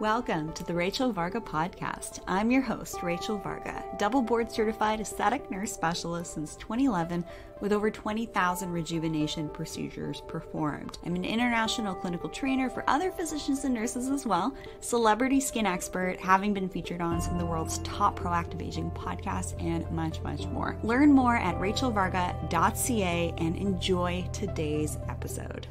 Welcome to the Rachel Varga podcast. I'm your host, Rachel Varga, double board certified aesthetic nurse specialist since 2011 with over 20,000 rejuvenation procedures performed. I'm an international clinical trainer for other physicians and nurses as well, celebrity skin expert, having been featured on some of the world's top proactive aging podcasts, and much, much more. Learn more at rachelvarga.ca and enjoy today's episode.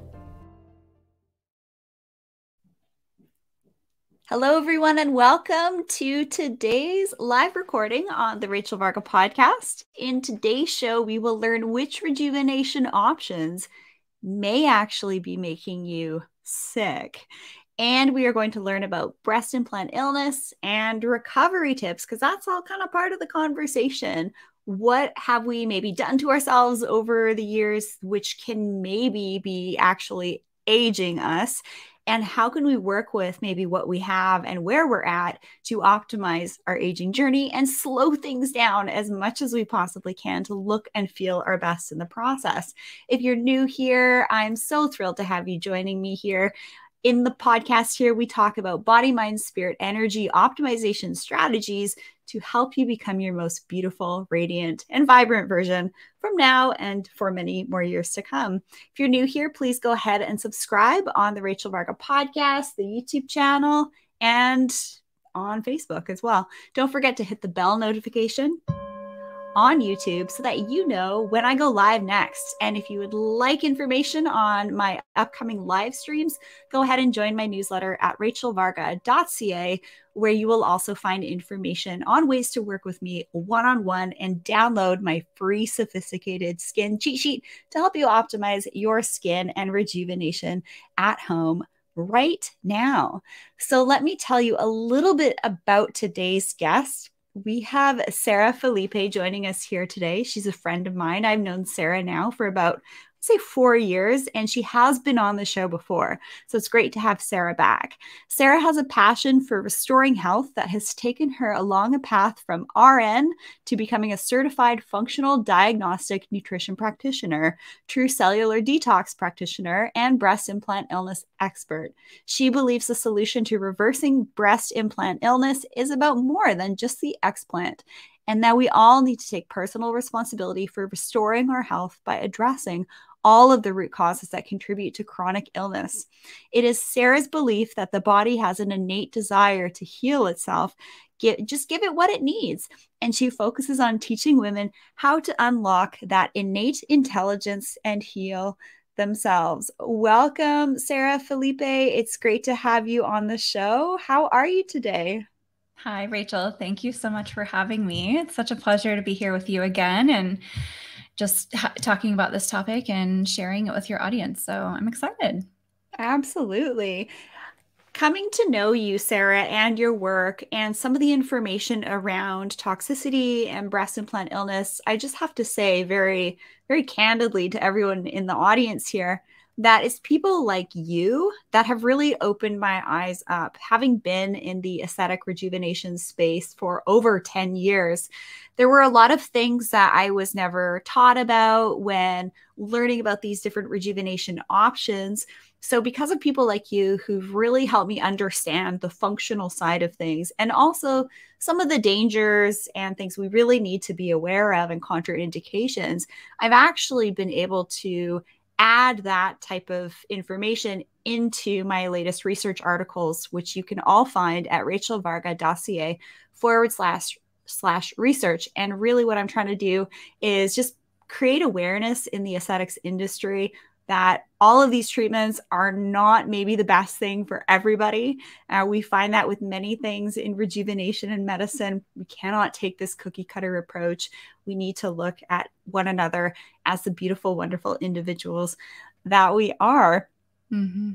Hello, everyone, and welcome to today's live recording on the Rachel Varga podcast. In today's show, we will learn which rejuvenation options may actually be making you sick. And we are going to learn about breast implant illness and recovery tips, because that's all kind of part of the conversation. What have we maybe done to ourselves over the years, which can maybe be actually aging us? And how can we work with maybe what we have and where we're at to optimize our aging journey and slow things down as much as we possibly can to look and feel our best in the process? If you're new here, I'm so thrilled to have you joining me here. In the podcast here, we talk about body, mind, spirit, energy optimization strategies to help you become your most beautiful, radiant, and vibrant version from now and for many more years to come. If you're new here, please go ahead and subscribe on the Rachel Varga podcast, the YouTube channel, and on Facebook as well. Don't forget to hit the bell notification on YouTube so that you know when I go live next. And if you would like information on my upcoming live streams, go ahead and join my newsletter at rachelvarga.ca, where you will also find information on ways to work with me one-on-one and download my free sophisticated skin cheat sheet to help you optimize your skin and rejuvenation at home right now. So let me tell you a little bit about today's guest. We have Sarah Phillipe joining us here today. She's a friend of mine. I've known Sarah now for about, say, 4 years, and she has been on the show before. So it's great to have Sarah back. Sarah has a passion for restoring health that has taken her along a path from RN to becoming a certified functional diagnostic nutrition practitioner, true cellular detox practitioner, and breast implant illness expert. She believes the solution to reversing breast implant illness is about more than just the explant, and that we all need to take personal responsibility for restoring our health by addressing all of the root causes that contribute to chronic illness. It is Sarah's belief that the body has an innate desire to heal itself. Just give it what it needs. And she focuses on teaching women how to unlock that innate intelligence and heal themselves. Welcome, Sarah Phillipe. It's great to have you on the show. How are you today? Hi, Rachel. Thank you so much for having me. It's such a pleasure to be here with you again and just talking about this topic and sharing it with your audience. So I'm excited. Absolutely. Coming to know you, Sarah, and your work and some of the information around toxicity and breast implant illness, I just have to say very, very candidly to everyone in the audience here, that it's people like you that have really opened my eyes up. Having been in the aesthetic rejuvenation space for over 10 years, there were a lot of things that I was never taught about when learning about these different rejuvenation options. So because of people like you who've really helped me understand the functional side of things and also some of the dangers and things we really need to be aware of and contraindications, I've actually been able to add that type of information into my latest research articles, which you can all find at rachelvarga.ca/research. And really what I'm trying to do is just create awareness in the aesthetics industry that all of these treatments are not maybe the best thing for everybody. We find that with many things in rejuvenation and medicine. We cannot take this cookie cutter approach. We need to look at one another as the beautiful, wonderful individuals that we are. Mm-hmm.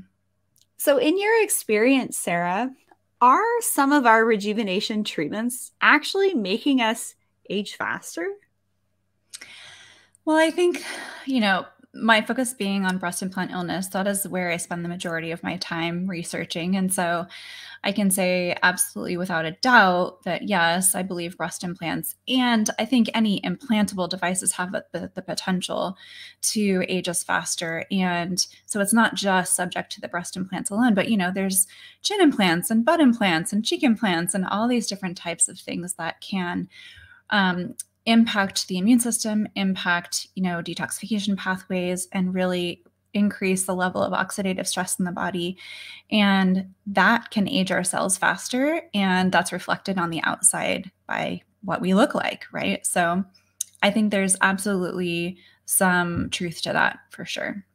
So in your experience, Sarah, are some of our rejuvenation treatments actually making us age faster? Well, I think, my focus being on breast implant illness, that is where I spend the majority of my time researching. And so I can say absolutely without a doubt that yes, I believe breast implants and I think any implantable devices have the potential to age us faster. And so it's not just subject to the breast implants alone, but there's chin implants and butt implants and cheek implants and all these different types of things that can impact the immune system, impact, detoxification pathways, and really increase the level of oxidative stress in the body. And that can age our cells faster. And that's reflected on the outside by what we look like, right? So I think there's absolutely some truth to that for sure.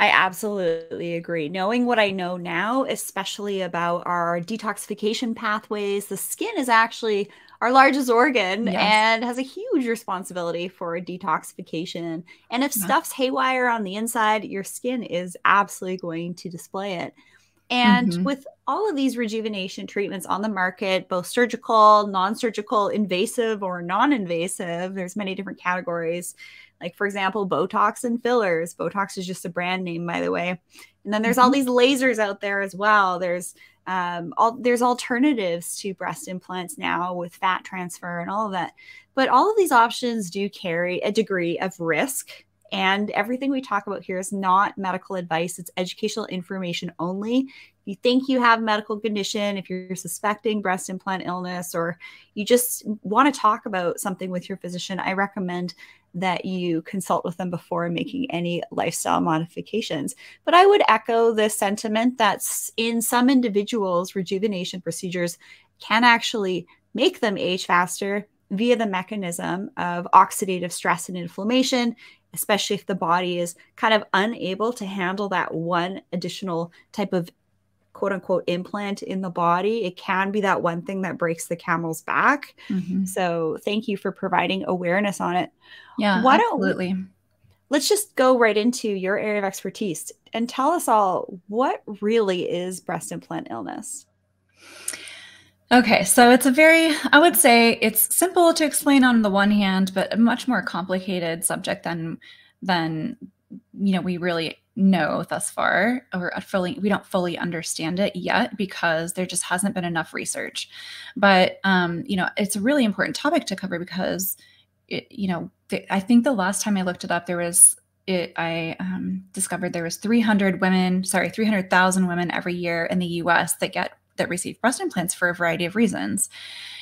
I absolutely agree. Knowing what I know now, especially about our detoxification pathways, the skin is actually our largest organ Yes. and has a huge responsibility for detoxification. And if Yeah. stuff's haywire on the inside, your skin is absolutely going to display it. And Mm-hmm. with all of these rejuvenation treatments on the market, both surgical, non-surgical, invasive, or non-invasive, there's many different categories. Like, for example, Botox and fillers. Botox is just a brand name, by the way. And then there's all Mm-hmm. these lasers out there as well. There's alternatives to breast implants now with fat transfer and all of that. But all of these options do carry a degree of risk. And everything we talk about here is not medical advice. It's educational information only. If you think you have a medical condition, if you're suspecting breast implant illness, or you just want to talk about something with your physician, I recommend that you consult with them before making any lifestyle modifications. But I would echo the sentiment that in some individuals, rejuvenation procedures can actually make them age faster via the mechanism of oxidative stress and inflammation, especially if the body is kind of unable to handle that one additional type of quote unquote implant in the body. It can be that one thing that breaks the camel's back. Mm-hmm. So thank you for providing awareness on it. Yeah, Why don't absolutely. let's just go right into your area of expertise and tell us all what really is breast implant illness. Okay, so I would say it's simple to explain on the one hand, but a much more complicated subject than we really know thus far, or we don't fully understand it yet because there just hasn't been enough research. But it's a really important topic to cover because I think the last time I looked it up, I discovered there was 300,000 women every year in the U.S. that receive breast implants for a variety of reasons.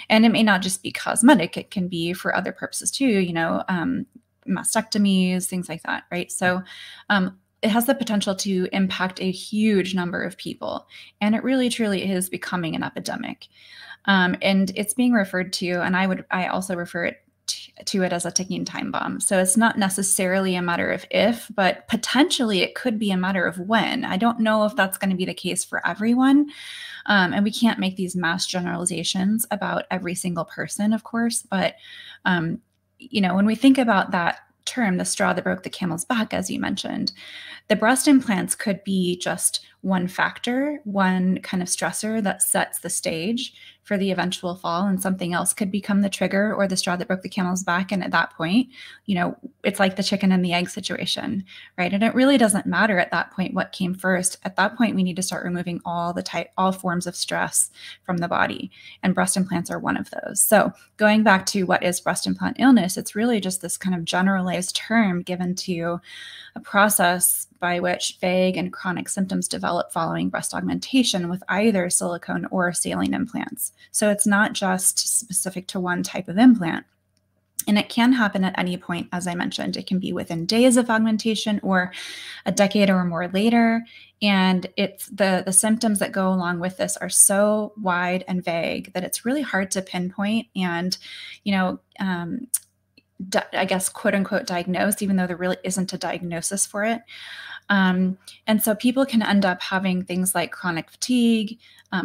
And it may not just be cosmetic, it can be for other purposes too, mastectomies, things like that, right? So it has the potential to impact a huge number of people. And it really, truly is becoming an epidemic. And it's being referred to, and I also refer to it as a ticking time bomb. So it's not necessarily a matter of if, but potentially it could be a matter of when. I don't know if that's going to be the case for everyone. And we can't make these mass generalizations about every single person, of course. But, when we think about that term, the straw that broke the camel's back, as you mentioned, the breast implants could be just one factor, one kind of stressor that sets the stage for the eventual fall, and something else could become the trigger or the straw that broke the camel's back. And at that point, it's like the chicken and the egg situation, right? And it really doesn't matter at that point what came first. At that point, we need to start removing all forms of stress from the body, and breast implants are one of those. So going back to what is breast implant illness, it's really just this kind of generalized term given to a process by which vague and chronic symptoms develop following breast augmentation with either silicone or saline implants. So it's not just specific to one type of implant. And it can happen at any point, as I mentioned. It can be within days of augmentation or a decade or more later. And it's the symptoms that go along with this are so wide and vague that it's really hard to pinpoint and, I guess, quote unquote, diagnose, even though there really isn't a diagnosis for it. And so people can end up having things like chronic fatigue,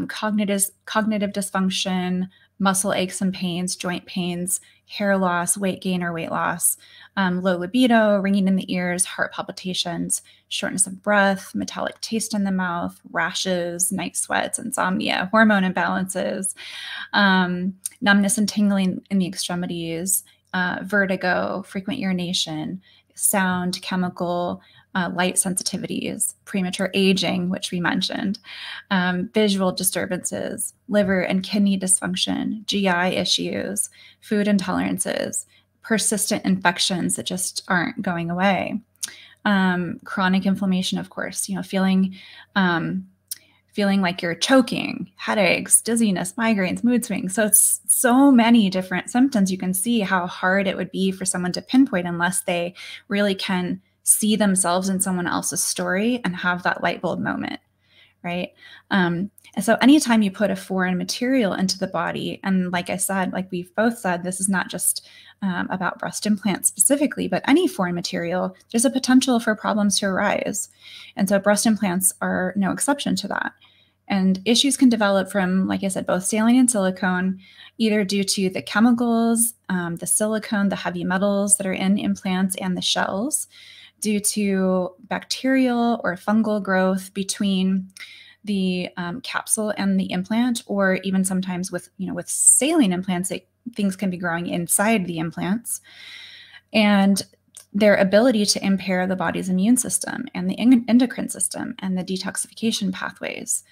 cognitive dysfunction, muscle aches and pains, joint pains, hair loss, weight gain or weight loss, low libido, ringing in the ears, heart palpitations, shortness of breath, metallic taste in the mouth, rashes, night sweats, insomnia, hormone imbalances, numbness and tingling in the extremities, vertigo, frequent urination, sound, chemical, light sensitivities, premature aging, which we mentioned, visual disturbances, liver and kidney dysfunction, GI issues, food intolerances, persistent infections that just aren't going away, chronic inflammation, of course, feeling like you're choking, headaches, dizziness, migraines, mood swings. So it's so many different symptoms. You can see how hard it would be for someone to pinpoint unless they really can see themselves in someone else's story and have that light bulb moment, right? And so anytime you put a foreign material into the body, and like I said, like we've both said, this is not just about breast implants specifically, but any foreign material, there's a potential for problems to arise. And so breast implants are no exception to that. And issues can develop from, like I said, both saline and silicone, either due to the chemicals, the silicone, the heavy metals that are in implants and the shells, due to bacterial or fungal growth between the capsule and the implant, or even sometimes with saline implants, things can be growing inside the implants, and their ability to impair the body's immune system and the endocrine system and the detoxification pathways,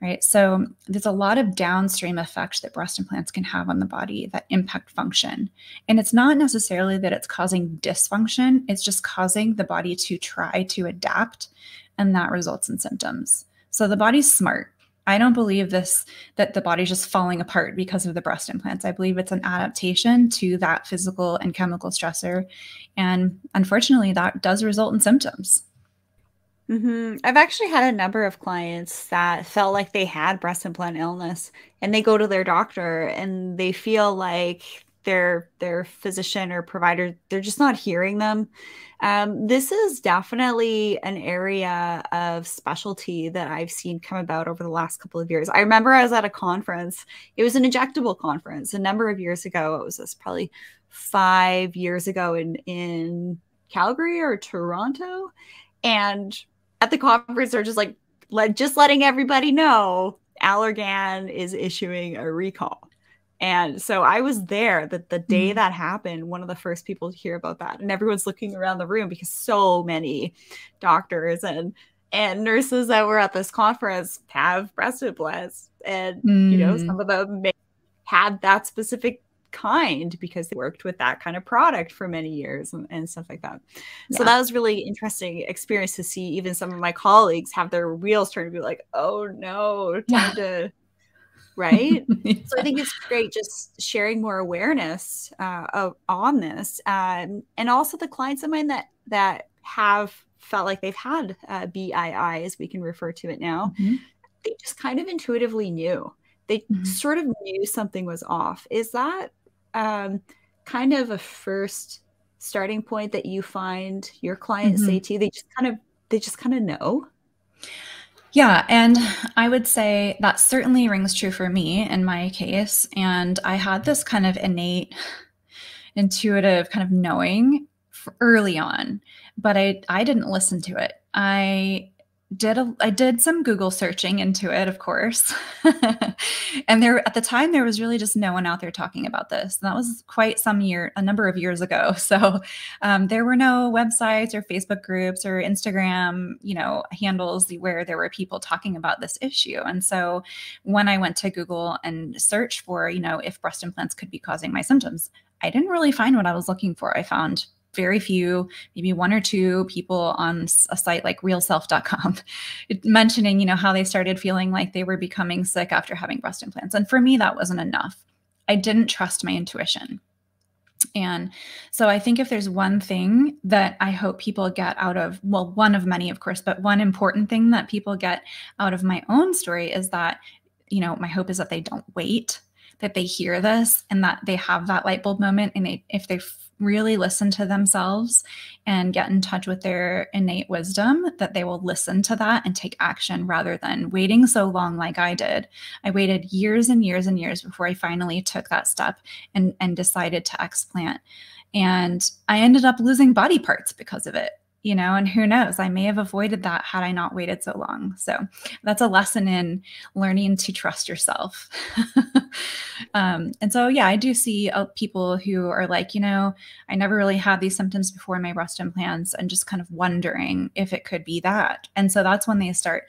right? So there's a lot of downstream effects that breast implants can have on the body that impact function. And it's not necessarily that it's causing dysfunction, it's just causing the body to try to adapt, and that results in symptoms. So the body's smart. I don't believe that the body's just falling apart because of the breast implants. I believe it's an adaptation to that physical and chemical stressor. And unfortunately, that does result in symptoms. I've actually had a number of clients that felt like they had breast implant illness, and they go to their doctor and they feel like their physician or provider, they're just not hearing them. This is definitely an area of specialty that I've seen come about over the last couple of years. I remember I was at a conference. It was an injectable conference a number of years ago. It was this probably 5 years ago in Calgary or Toronto. And at the conference, they're just like, just letting everybody know Allergan is issuing a recall. And so I was there the day that happened, one of the first people to hear about that. And everyone's looking around the room because so many doctors and nurses that were at this conference have breast implants. And, some of them had that specific kind because they worked with that kind of product for many years and stuff like that. Yeah. So that was really interesting experience to see even some of my colleagues have their wheels turned to be like, oh no, time to... Right. Yeah. So I think it's great just sharing more awareness on this. And also the clients of mine that have felt like they've had BII, as we can refer to it now, they just kind of intuitively knew. They sort of knew something was off. Is that kind of a first starting point that you find your clients say to you? They just kind of know? Yeah. And I would say that certainly rings true for me in my case. And I had this kind of innate, intuitive kind of knowing early on, but I didn't listen to it. I did some Google searching into it, of course. And at the time, there was really just no one out there talking about this. And that was quite a number of years ago. So there were no websites or Facebook groups or Instagram, handles where there were people talking about this issue. And so when I went to Google and searched for, if breast implants could be causing my symptoms, I didn't really find what I was looking for. I found very few, maybe one or two people on a site like realself.com mentioning, how they started feeling like they were becoming sick after having breast implants. And for me, that wasn't enough. I didn't trust my intuition. And so I think if there's one thing that I hope people get out of, well, one of many, of course, but one important thing that people get out of my own story is that, my hope is that they don't wait, that they hear this and that they have that light bulb moment. And if they really listen to themselves and get in touch with their innate wisdom, that they will listen to that and take action rather than waiting so long like I did. I waited years and years and years before I finally took that step and decided to explant. And I ended up losing body parts because of it. and who knows, I may have avoided that had I not waited so long. So that's a lesson in learning to trust yourself. And so, yeah, I do see people who are like, I never really had these symptoms before my breast implants, and just kind of wondering if it could be that. And so that's when they start,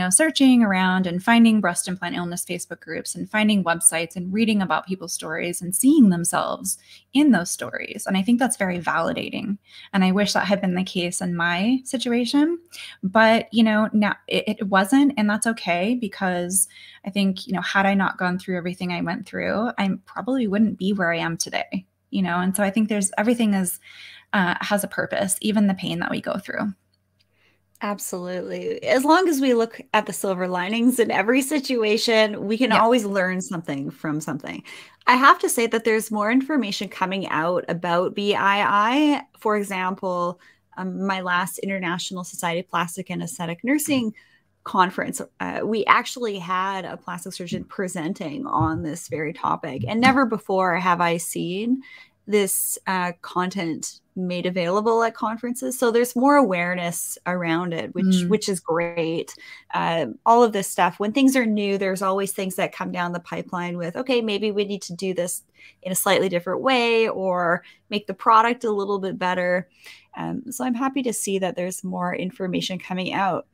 searching around and finding breast implant illness Facebook groups and finding websites and reading about people's stories and seeing themselves in those stories. And I think that's very validating. And I wish that had been the case in my situation, but now it wasn't, and that's okay, because I think, had I not gone through everything I went through, I probably wouldn't be where I am today, and so I think everything has a purpose, even the pain that we go through. Absolutely. As long as we look at the silver linings in every situation, we can Yeah. always learn something from something. I have to say that there's more information coming out about BII. For example, my last International Society of Plastic and Aesthetic Nursing conference, we actually had a plastic surgeon presenting on this very topic. And never before have I seen this content made available at conferences. So there's more awareness around it, which is great. All of this stuff, when things are new, there's always things that come down the pipeline with, okay, maybe we need to do this in a slightly different way or make the product a little bit better. So I'm happy to see that there's more information coming out.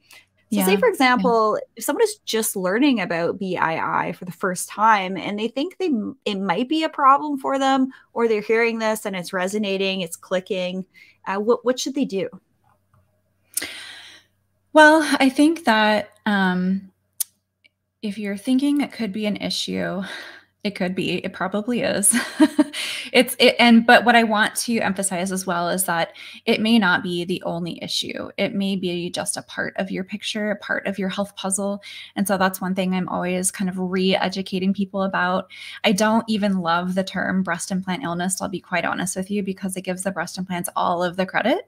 So say, Yeah. for example, if someone is just learning about BII for the first time and they think it might be a problem for them, or they're hearing this and it's resonating, it's clicking, what should they do? Well, I think that if you're thinking it could be an issue, it could be. It probably is. But what I want to emphasize as well is that it may not be the only issue. It may be just a part of your picture, a part of your health puzzle. And so that's one thing I'm always kind of re-educating people about. I don't even love the term breast implant illness, I'll be quite honest with you, because it gives the breast implants all of the credit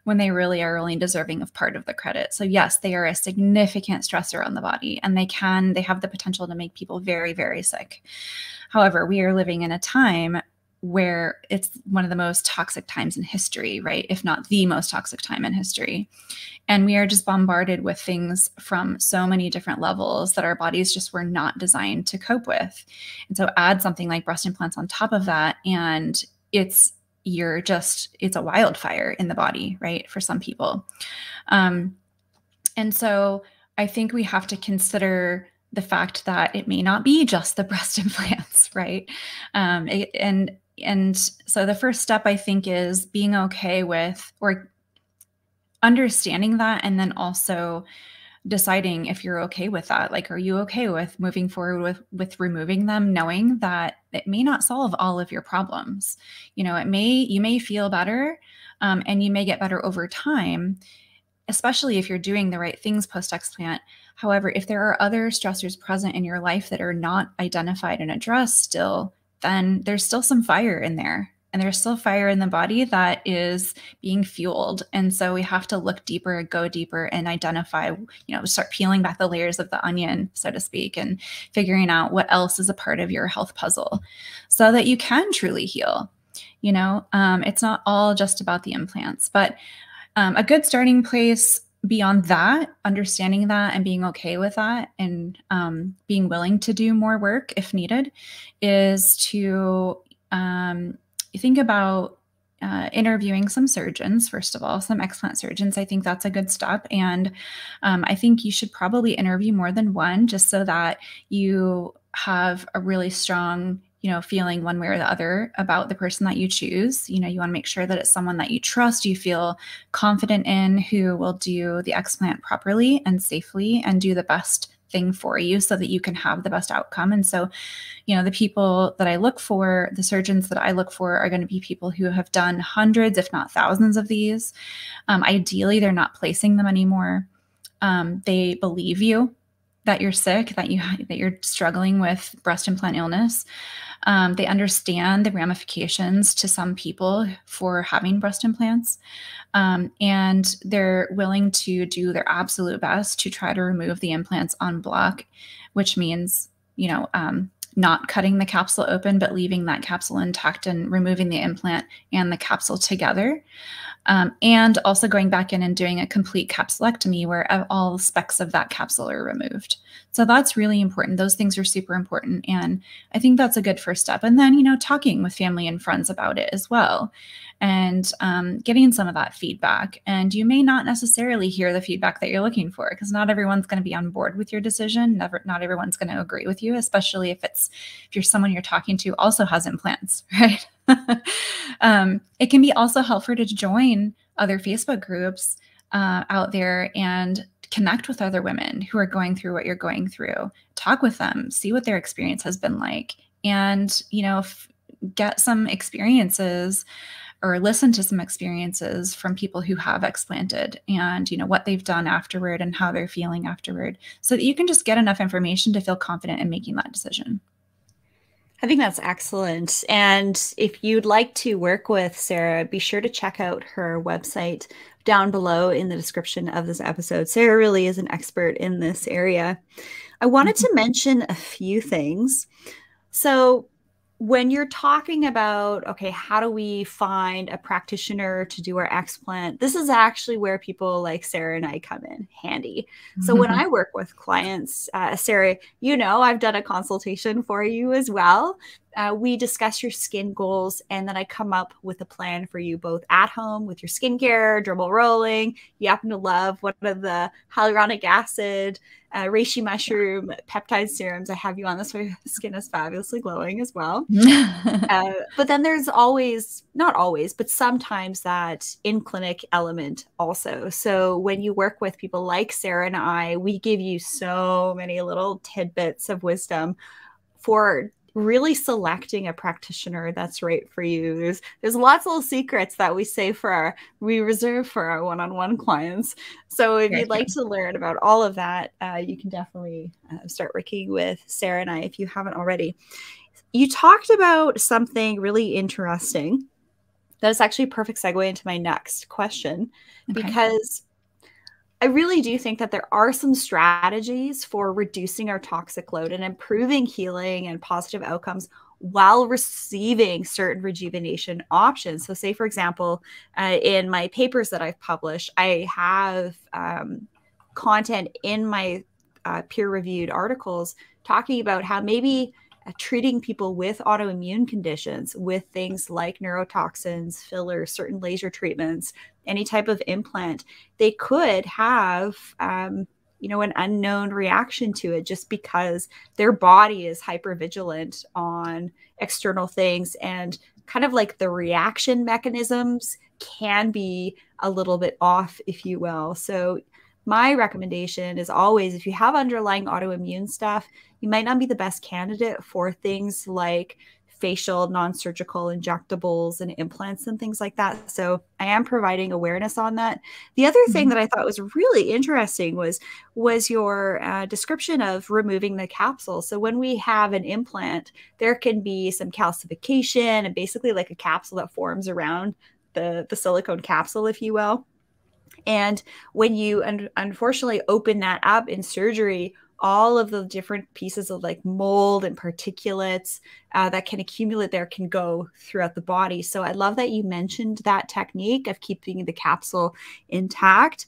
when they really are only deserving of part of the credit. So yes, they are a significant stressor on the body, and they have the potential to make people very, very sick. However, we are living in a time where it's one of the most toxic times in history, right? If not the most toxic time in history. And we are just bombarded with things from so many different levels that our bodies just were not designed to cope with. And so add something like breast implants on top of that, and it's a wildfire in the body, right? For some people. And so I think we have to consider the fact that it may not be just the breast implants, right? And so the first step, I think, is being okay with, or understanding that, and then also deciding if you're okay with that. Like, are you okay with moving forward with removing them, knowing that it may not solve all of your problems? You may feel better, and you may get better over time, especially if you're doing the right things post-explant. However, if there are other stressors present in your life that are not identified and addressed still, then there's still some fire in there. And there's still fire in the body that is being fueled. And so we have to look deeper, go deeper, and identify, start peeling back the layers of the onion, so to speak, and figuring out what else is a part of your health puzzle so that you can truly heal. It's not all just about the implants, but a good starting place beyond that, understanding that and being okay with that, and being willing to do more work if needed, is to think about interviewing some surgeons, first of all, some explant surgeons. I think that's a good step. And I think you should probably interview more than one, just so that you have a really strong feeling one way or the other about the person that you choose. You want to make sure that it's someone that you trust, you feel confident in, who will do the explant properly and safely and do the best thing for you so that you can have the best outcome. And so, the people that I look for, the surgeons that I look for, are going to be people who have done hundreds, if not thousands of these. Ideally, they're not placing them anymore. They believe you that you're sick, that you're struggling with breast implant illness. They understand the ramifications to some people for having breast implants. And they're willing to do their absolute best to try to remove the implants en bloc, which means, not cutting the capsule open, but leaving that capsule intact and removing the implant and the capsule together. And also going back in and doing a complete capsulectomy where all specks of that capsule are removed. So that's really important. Those things are super important. And I think that's a good first step. And then, talking with family and friends about it as well, and getting some of that feedback. And you may not necessarily hear the feedback that you're looking for, because not everyone's going to be on board with your decision. Not everyone's going to agree with you, especially if you're someone you're talking to also has implants, right? It can be also helpful to join other Facebook groups out there and connect with other women who are going through what you're going through. Talk with them, see what their experience has been like, and get some experiences or listen to some experiences from people who have explanted, and what they've done afterward and how they're feeling afterward, so that you can just get enough information to feel confident in making that decision. I think that's excellent. And if you'd like to work with Sarah, be sure to check out her website down below in the description of this episode. Sarah really is an expert in this area. I wanted to mention a few things. So when you're talking about, okay, how do we find a practitioner to do our explant? This is actually where people like Sarah and I come in handy. So when I work with clients, Sarah, I've done a consultation for you as well. We discuss your skin goals, and then I come up with a plan for you both at home with your skincare, dermal rolling. You happen to love one of the hyaluronic acid, reishi mushroom, peptide serums. I have you on this way. Skin is fabulously glowing as well. But then there's not always, but sometimes that in-clinic element also. So when you work with people like Sarah and I, we give you so many little tidbits of wisdom for really selecting a practitioner that's right for you. There's lots of little secrets that we reserve for our one-on-one clients. So if you'd like to learn about all of that, you can definitely start working with Sarah and I if you haven't already. You talked about something really interesting. That's actually a perfect segue into my next question, because I really do think that there are some strategies for reducing our toxic load and improving healing and positive outcomes while receiving certain rejuvenation options. So say, for example, in my papers that I've published, I have content in my peer-reviewed articles talking about how maybe treating people with autoimmune conditions with things like neurotoxins, fillers, certain laser treatments, any type of implant, they could have, an unknown reaction to it just because their body is hypervigilant on external things, and kind of like the reaction mechanisms can be a little bit off, if you will. So my recommendation is always, if you have underlying autoimmune stuff, you might not be the best candidate for things like facial, non-surgical injectables and implants and things like that. So I am providing awareness on that. The other thing that I thought was really interesting was your description of removing the capsule. So when we have an implant, there can be some calcification and basically like a capsule that forms around the silicone capsule, if you will. And when you unfortunately open that up in surgery, all of the different pieces of like mold and particulates that can accumulate there can go throughout the body. So I love that you mentioned that technique of keeping the capsule intact,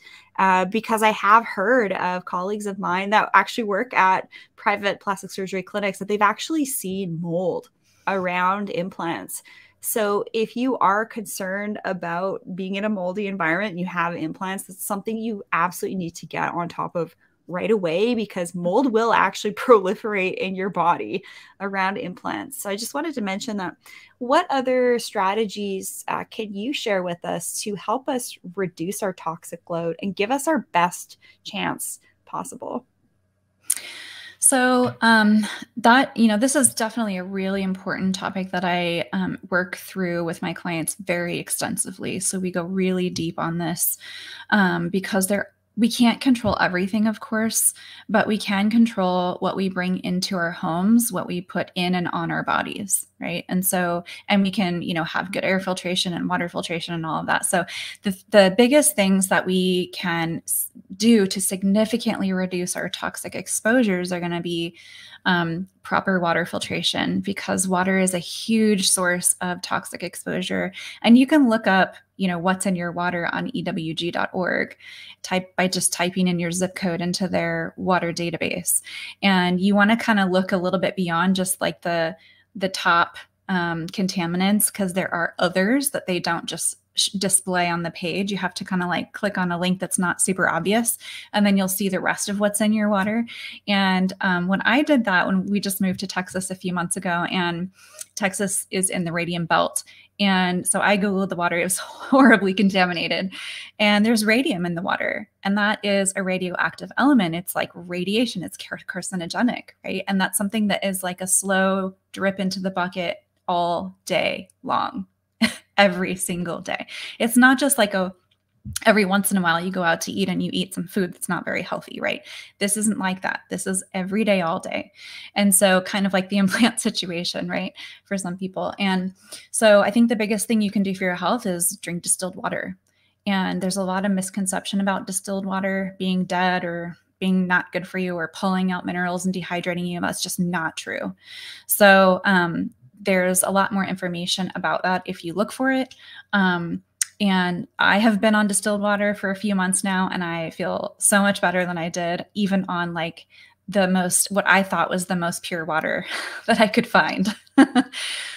because I have heard of colleagues of mine that actually work at private plastic surgery clinics that they've actually seen mold around implants. So if you are concerned about being in a moldy environment and you have implants, that's something you absolutely need to get on top of right away, because mold will actually proliferate in your body around implants. So I just wanted to mention that. What other strategies can you share with us to help us reduce our toxic load and give us our best chance possible? So this is definitely a really important topic that I work through with my clients very extensively. So we go really deep on this because we can't control everything, of course, but we can control what we bring into our homes, what we put in and on our bodies, right? And we can, have good air filtration and water filtration and all of that. So the biggest things that we can do to significantly reduce our toxic exposures are going to be proper water filtration, because water is a huge source of toxic exposure. And you can look up, what's in your water on ewg.org by just typing in your zip code into their water database. And you want to kind of look a little bit beyond just like the top contaminants, because there are others that they don't just display on the page. You have to kind of like click on a link that's not super obvious, and then you'll see the rest of what's in your water. And when I did that, when we just moved to Texas a few months ago, and Texas is in the radium belt, and so I Googled the water. It was horribly contaminated, and there's radium in the water, and that is a radioactive element. It's like radiation. It's carcinogenic, right? And that's something that is like a slow drip into the bucket all day long. Every single day. It's not just like every once in a while you go out to eat and you eat some food that's not very healthy, right? This isn't like that. This is every day, all day. And so kind of like the implant situation, right? For some people. And so I think the biggest thing you can do for your health is drink distilled water. And there's a lot of misconception about distilled water being dead or being not good for you or pulling out minerals and dehydrating you. That's just not true. So, there's a lot more information about that if you look for it. And I have been on distilled water for a few months now, and I feel so much better than I did, even on like what I thought was the most pure water that I could find.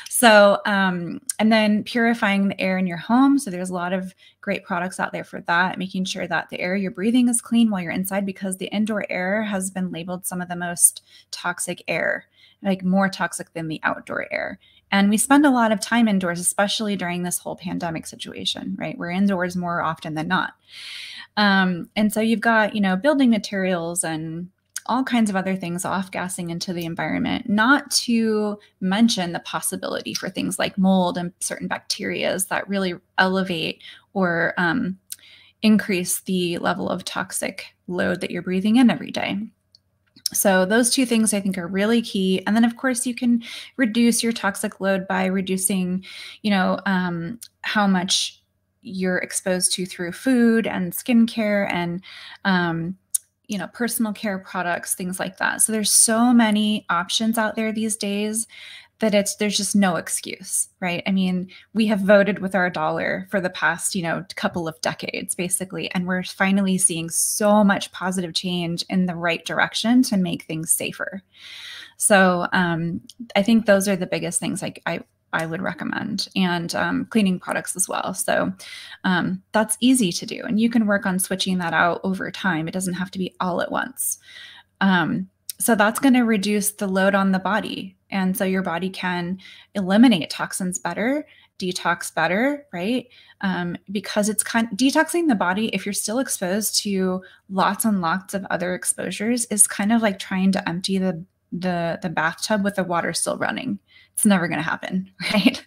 So, and then purifying the air in your home. So there's a lot of great products out there for that, making sure that the air you're breathing is clean while you're inside, because the indoor air has been labeled some of the most toxic air, like more toxic than the outdoor air. And we spend a lot of time indoors, especially during this whole pandemic situation, right? We're indoors more often than not. And so you've got, building materials and all kinds of other things off-gassing into the environment, not to mention the possibility for things like mold and certain bacterias that really elevate or increase the level of toxic load that you're breathing in every day. So those two things I think are really key. And then of course you can reduce your toxic load by reducing, how much you're exposed to through food and skincare and, personal care products, things like that. So there's so many options out there these days that there's just no excuse, right? I mean, we have voted with our dollar for the past, couple of decades, basically, and we're finally seeing so much positive change in the right direction to make things safer. So I think those are the biggest things I would recommend, and cleaning products as well. So that's easy to do, and you can work on switching that out over time. It doesn't have to be all at once. So that's going to reduce the load on the body. And so your body can eliminate toxins better, detox better, right? Because it's detoxing the body, if you're still exposed to lots and lots of other exposures, is kind of like trying to empty the bathtub with the water still running. It's never going to happen, right?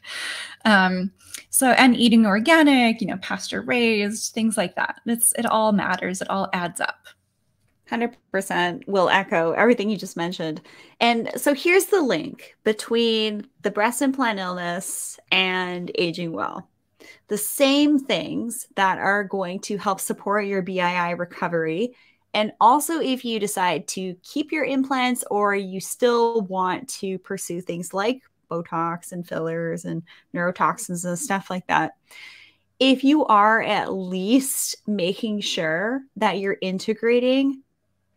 So, and eating organic, pasture raised, things like that. It all matters. It all adds up. 100% will echo everything you just mentioned. And so here's the link between the breast implant illness and aging well. The same things that are going to help support your BII recovery. And also if you decide to keep your implants or you still want to pursue things like Botox and fillers and neurotoxins and stuff like that, if you are at least making sure that you're integrating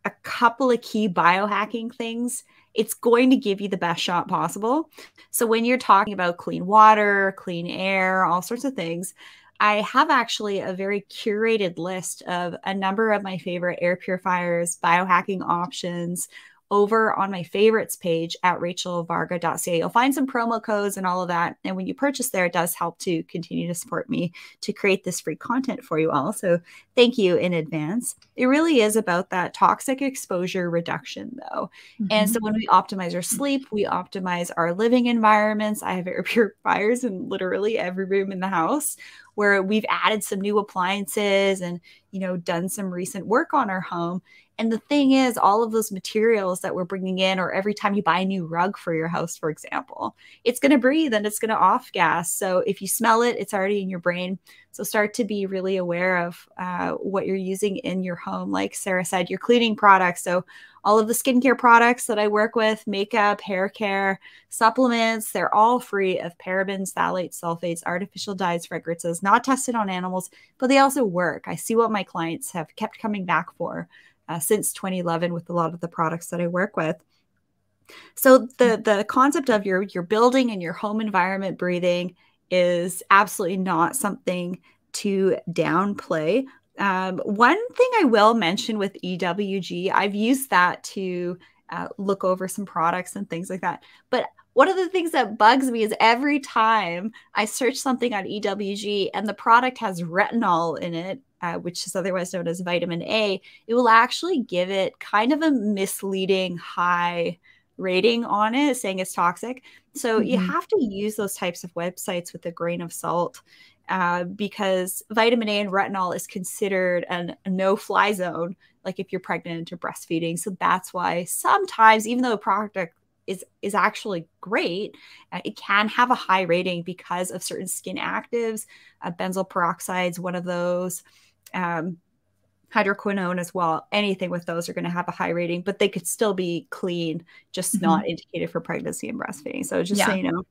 a couple of key biohacking things, it's going to give you the best shot possible. So when you're talking about clean water, clean air, all sorts of things, I have actually a very curated list of a number of my favorite air purifiers, biohacking options over on my favorites page at rachelvarga.ca. You'll find some promo codes and all of that. And when you purchase there, it does help to continue to support me to create this free content for you all. So thank you in advance. It really is about that toxic exposure reduction though. Mm-hmm. And so when we optimize our sleep, we optimize our living environments. I have air purifiers in literally every room in the house, where we've added some new appliances and, done some recent work on our home. And the thing is, all of those materials that we're bringing in, or every time you buy a new rug for your house, for example, it's going to breathe and it's going to off gas. So if you smell it, it's already in your brain. So start to be really aware of what you're using in your home. Like Sarah said, your cleaning products. So all of the skincare products that I work with, makeup, hair care, supplements, they're all free of parabens, phthalates, sulfates, artificial dyes, fragrances, not tested on animals, but they also work. I see what my clients have kept coming back for since 2011 with a lot of the products that I work with. So the concept of your building and your home environment breathing is absolutely not something to downplay. One thing I will mention with EWG, I've used that to look over some products and things like that. But one of the things that bugs me is every time I search something on EWG and the product has retinol in it, which is otherwise known as vitamin A, it will actually give it kind of a misleading high rating on it, saying it's toxic. So you have to use those types of websites with a grain of salt. Because vitamin A and retinol is considered a no-fly zone, like if you're pregnant or breastfeeding. So that's why sometimes, even though a product is actually great, it can have a high rating because of certain skin actives. Benzoyl peroxide is one of those. Hydroquinone as well. Anything with those are going to have a high rating, but they could still be clean, just not indicated for pregnancy and breastfeeding. So just so you know.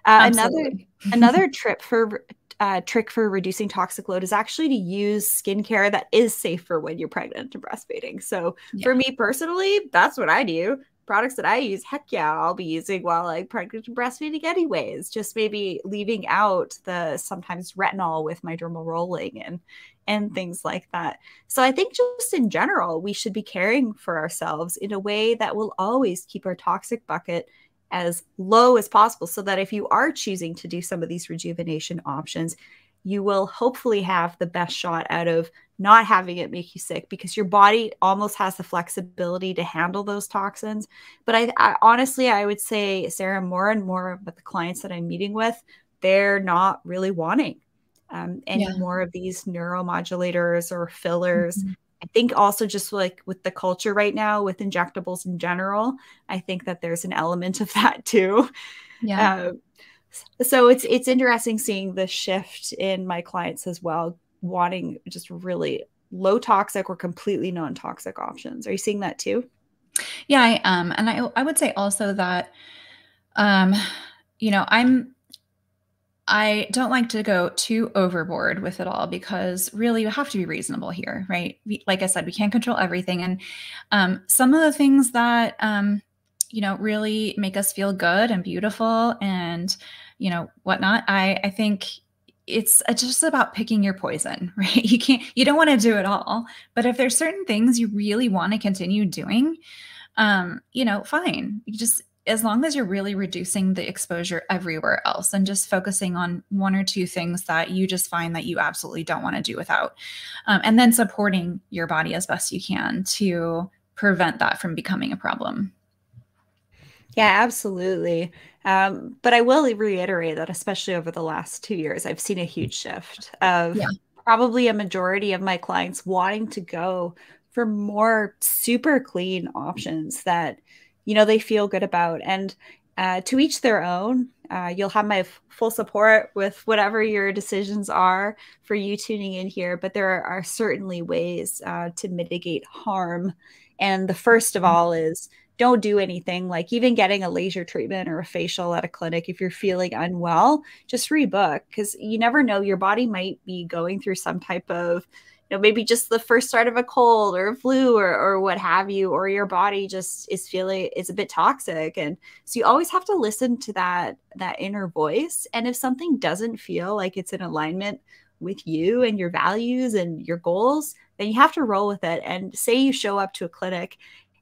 Another trick for reducing toxic load is actually to use skincare that is safe for when you're pregnant and breastfeeding. So for me personally, that's what I do. Products that I use, heck yeah, I'll be using while I'm pregnant and breastfeeding anyways. Just maybe leaving out the sometimes retinol with my dermal rolling and things like that. So I think just in general, we should be caring for ourselves in a way that will always keep our toxic bucket as low as possible, so that if you are choosing to do some of these rejuvenation options, you will hopefully have the best shot out of not having it make you sick, because your body almost has the flexibility to handle those toxins. But I honestly, I would say, Sarah, more and more with the clients that I'm meeting with, they're not really wanting any more of these neuromodulators or fillers. I think also just like with the culture right now with injectables in general, I think that there's an element of that too. So it's interesting seeing the shift in my clients as well, wanting just really low toxic or completely non-toxic options. Are you seeing that too? Yeah, I am. And I would say also that, you know, I don't like to go too overboard with it all, because really you have to be reasonable here, right? Like I said, we can't control everything. And some of the things that, you know, really make us feel good and beautiful and, you know, whatnot, I think it's just about picking your poison, right? You don't want to do it all, but if there's certain things you really want to continue doing, you know, fine. You just, as long as you're really reducing the exposure everywhere else and just focusing on one or two things that you just find that you absolutely don't want to do without. And then supporting your body as best you can to prevent that from becoming a problem. Yeah, absolutely. But I will reiterate that, especially over the last 2 years, I've seen a huge shift of probably a majority of my clients wanting to go for more super clean options that, you know, they feel good about. And to each their own. You'll have my full support with whatever your decisions are for you tuning in here. But there are certainly ways to mitigate harm. And the first of all is don't do anything like even getting a laser treatment or a facial at a clinic. If you're feeling unwell, just rebook, because you never know, your body might be going through some type of, you know, maybe just the first start of a cold or a flu or what have you, or your body just is feeling it's a bit toxic. And so you always have to listen to that inner voice. And if something doesn't feel like it's in alignment with you and your values and your goals, then you have to roll with it. And say you show up to a clinic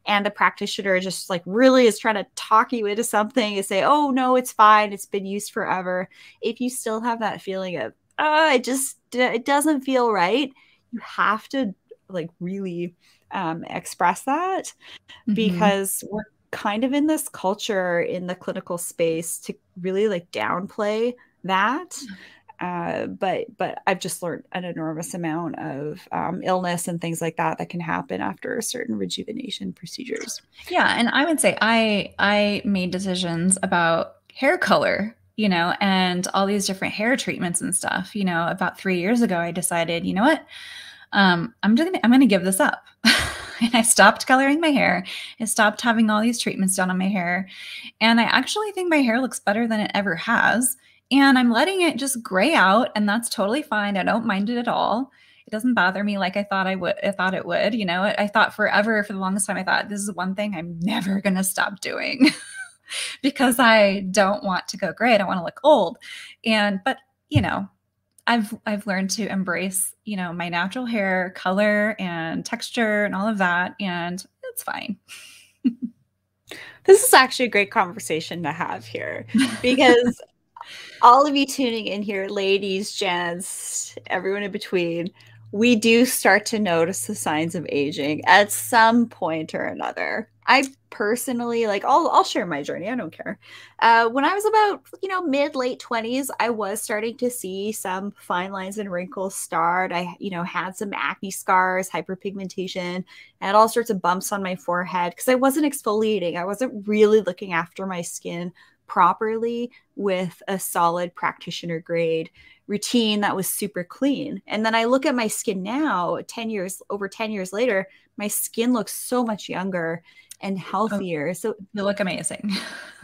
and the practitioner just like really is trying to talk you into something and say, oh no, it's fine, it's been used forever. If you still have that feeling of, it doesn't feel right, you have to like really express that, because we're kind of in this culture in the clinical space to really like downplay that. But I've just learned an enormous amount of illness and things like that that can happen after certain rejuvenation procedures. Yeah, and I would say I made decisions about hair color, and all these different hair treatments and stuff. About 3 years ago, I decided, you know what, I'm gonna give this up. And I stopped coloring my hair. I stopped having all these treatments done on my hair, and I actually think my hair looks better than it ever has. And I'm letting it just gray out, and that's totally fine. I don't mind it at all. It doesn't bother me like I thought I would. I thought it would. I thought forever, for the longest time, I thought this is one thing I'm never gonna stop doing because I don't want to go gray. I don't want to look old. But I've learned to embrace, my natural hair color and texture and all of that, and it's fine. This is actually a great conversation to have here because all of you tuning in here, ladies, gents, everyone in between, we do start to notice the signs of aging at some point or another. I personally, like, I'll share my journey. I don't care. When I was about, mid late 20s, I was starting to see some fine lines and wrinkles start. I, had some acne scars, hyperpigmentation, I had all sorts of bumps on my forehead because I wasn't exfoliating. I wasn't really looking after my skin properly with a solid practitioner grade routine that was super clean. And then I look at my skin now, over 10 years later, my skin looks so much younger and healthier. So you look amazing.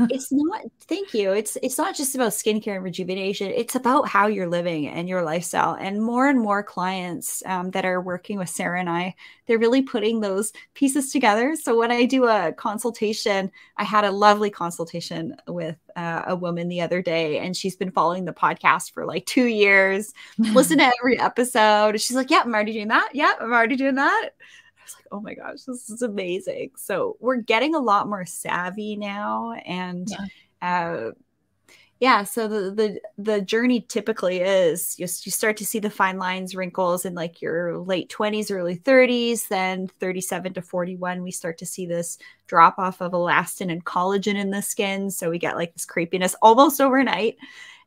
it's not, thank you. It's not just about skincare and rejuvenation. It's about how you're living and your lifestyle. And more clients that are working with Sarah and I, they're really putting those pieces together. So when I do a consultation, I had a lovely consultation with a woman the other day, and she's been following the podcast for like 2 years, listen to every episode. She's like, yeah, I'm already doing that. Yeah, I'm already doing that. Like, oh my gosh, this is amazing. So we're getting a lot more savvy now. And so the journey typically is you start to see the fine lines, wrinkles in like your late 20s, early 30s, then 37 to 41, we start to see this drop off of elastin and collagen in the skin. So we get like this creepiness almost overnight.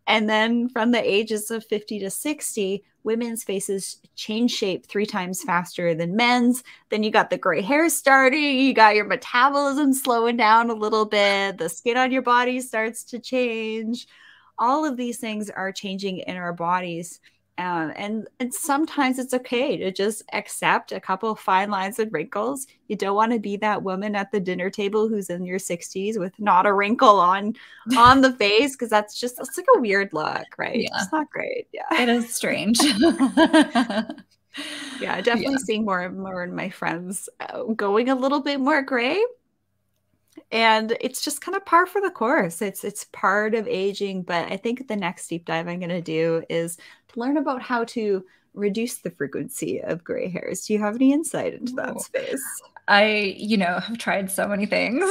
And then from the ages of 50 to 60, women's faces change shape 3 times faster than men's. Then you got the gray hair starting, you got your metabolism slowing down a little bit, the skin on your body starts to change. All of these things are changing in our bodies. And sometimes it's okay to just accept a couple of fine lines and wrinkles. You don't want to be that woman at the dinner table who's in your 60s with not a wrinkle on the face, because that's like a weird look, right? Yeah. It's not great. Yeah, it is strange. Yeah, definitely seeing more and more in my friends going a little bit more gray. And it's just kind of par for the course. It's part of aging. But I think the next deep dive I'm going to do is to learn about how to reduce the frequency of gray hairs. Do you have any insight into that space? I, have tried so many things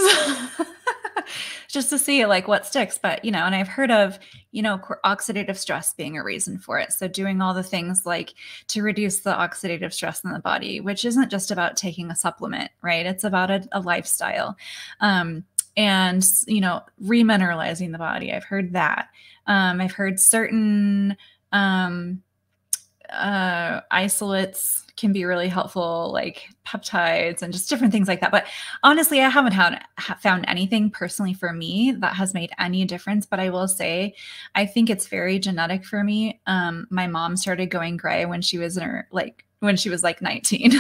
just to see like what sticks. But, and I've heard of, oxidative stress being a reason for it. So doing all the things like to reduce the oxidative stress in the body, which isn't just about taking a supplement, right? It's about a lifestyle. And, remineralizing the body. I've heard that. I've heard certain isolates can be really helpful, like peptides and just different things like that. But honestly, I haven't found anything personally for me that has made any difference. But I will say, I think it's very genetic for me. My mom started going gray when she was like 19.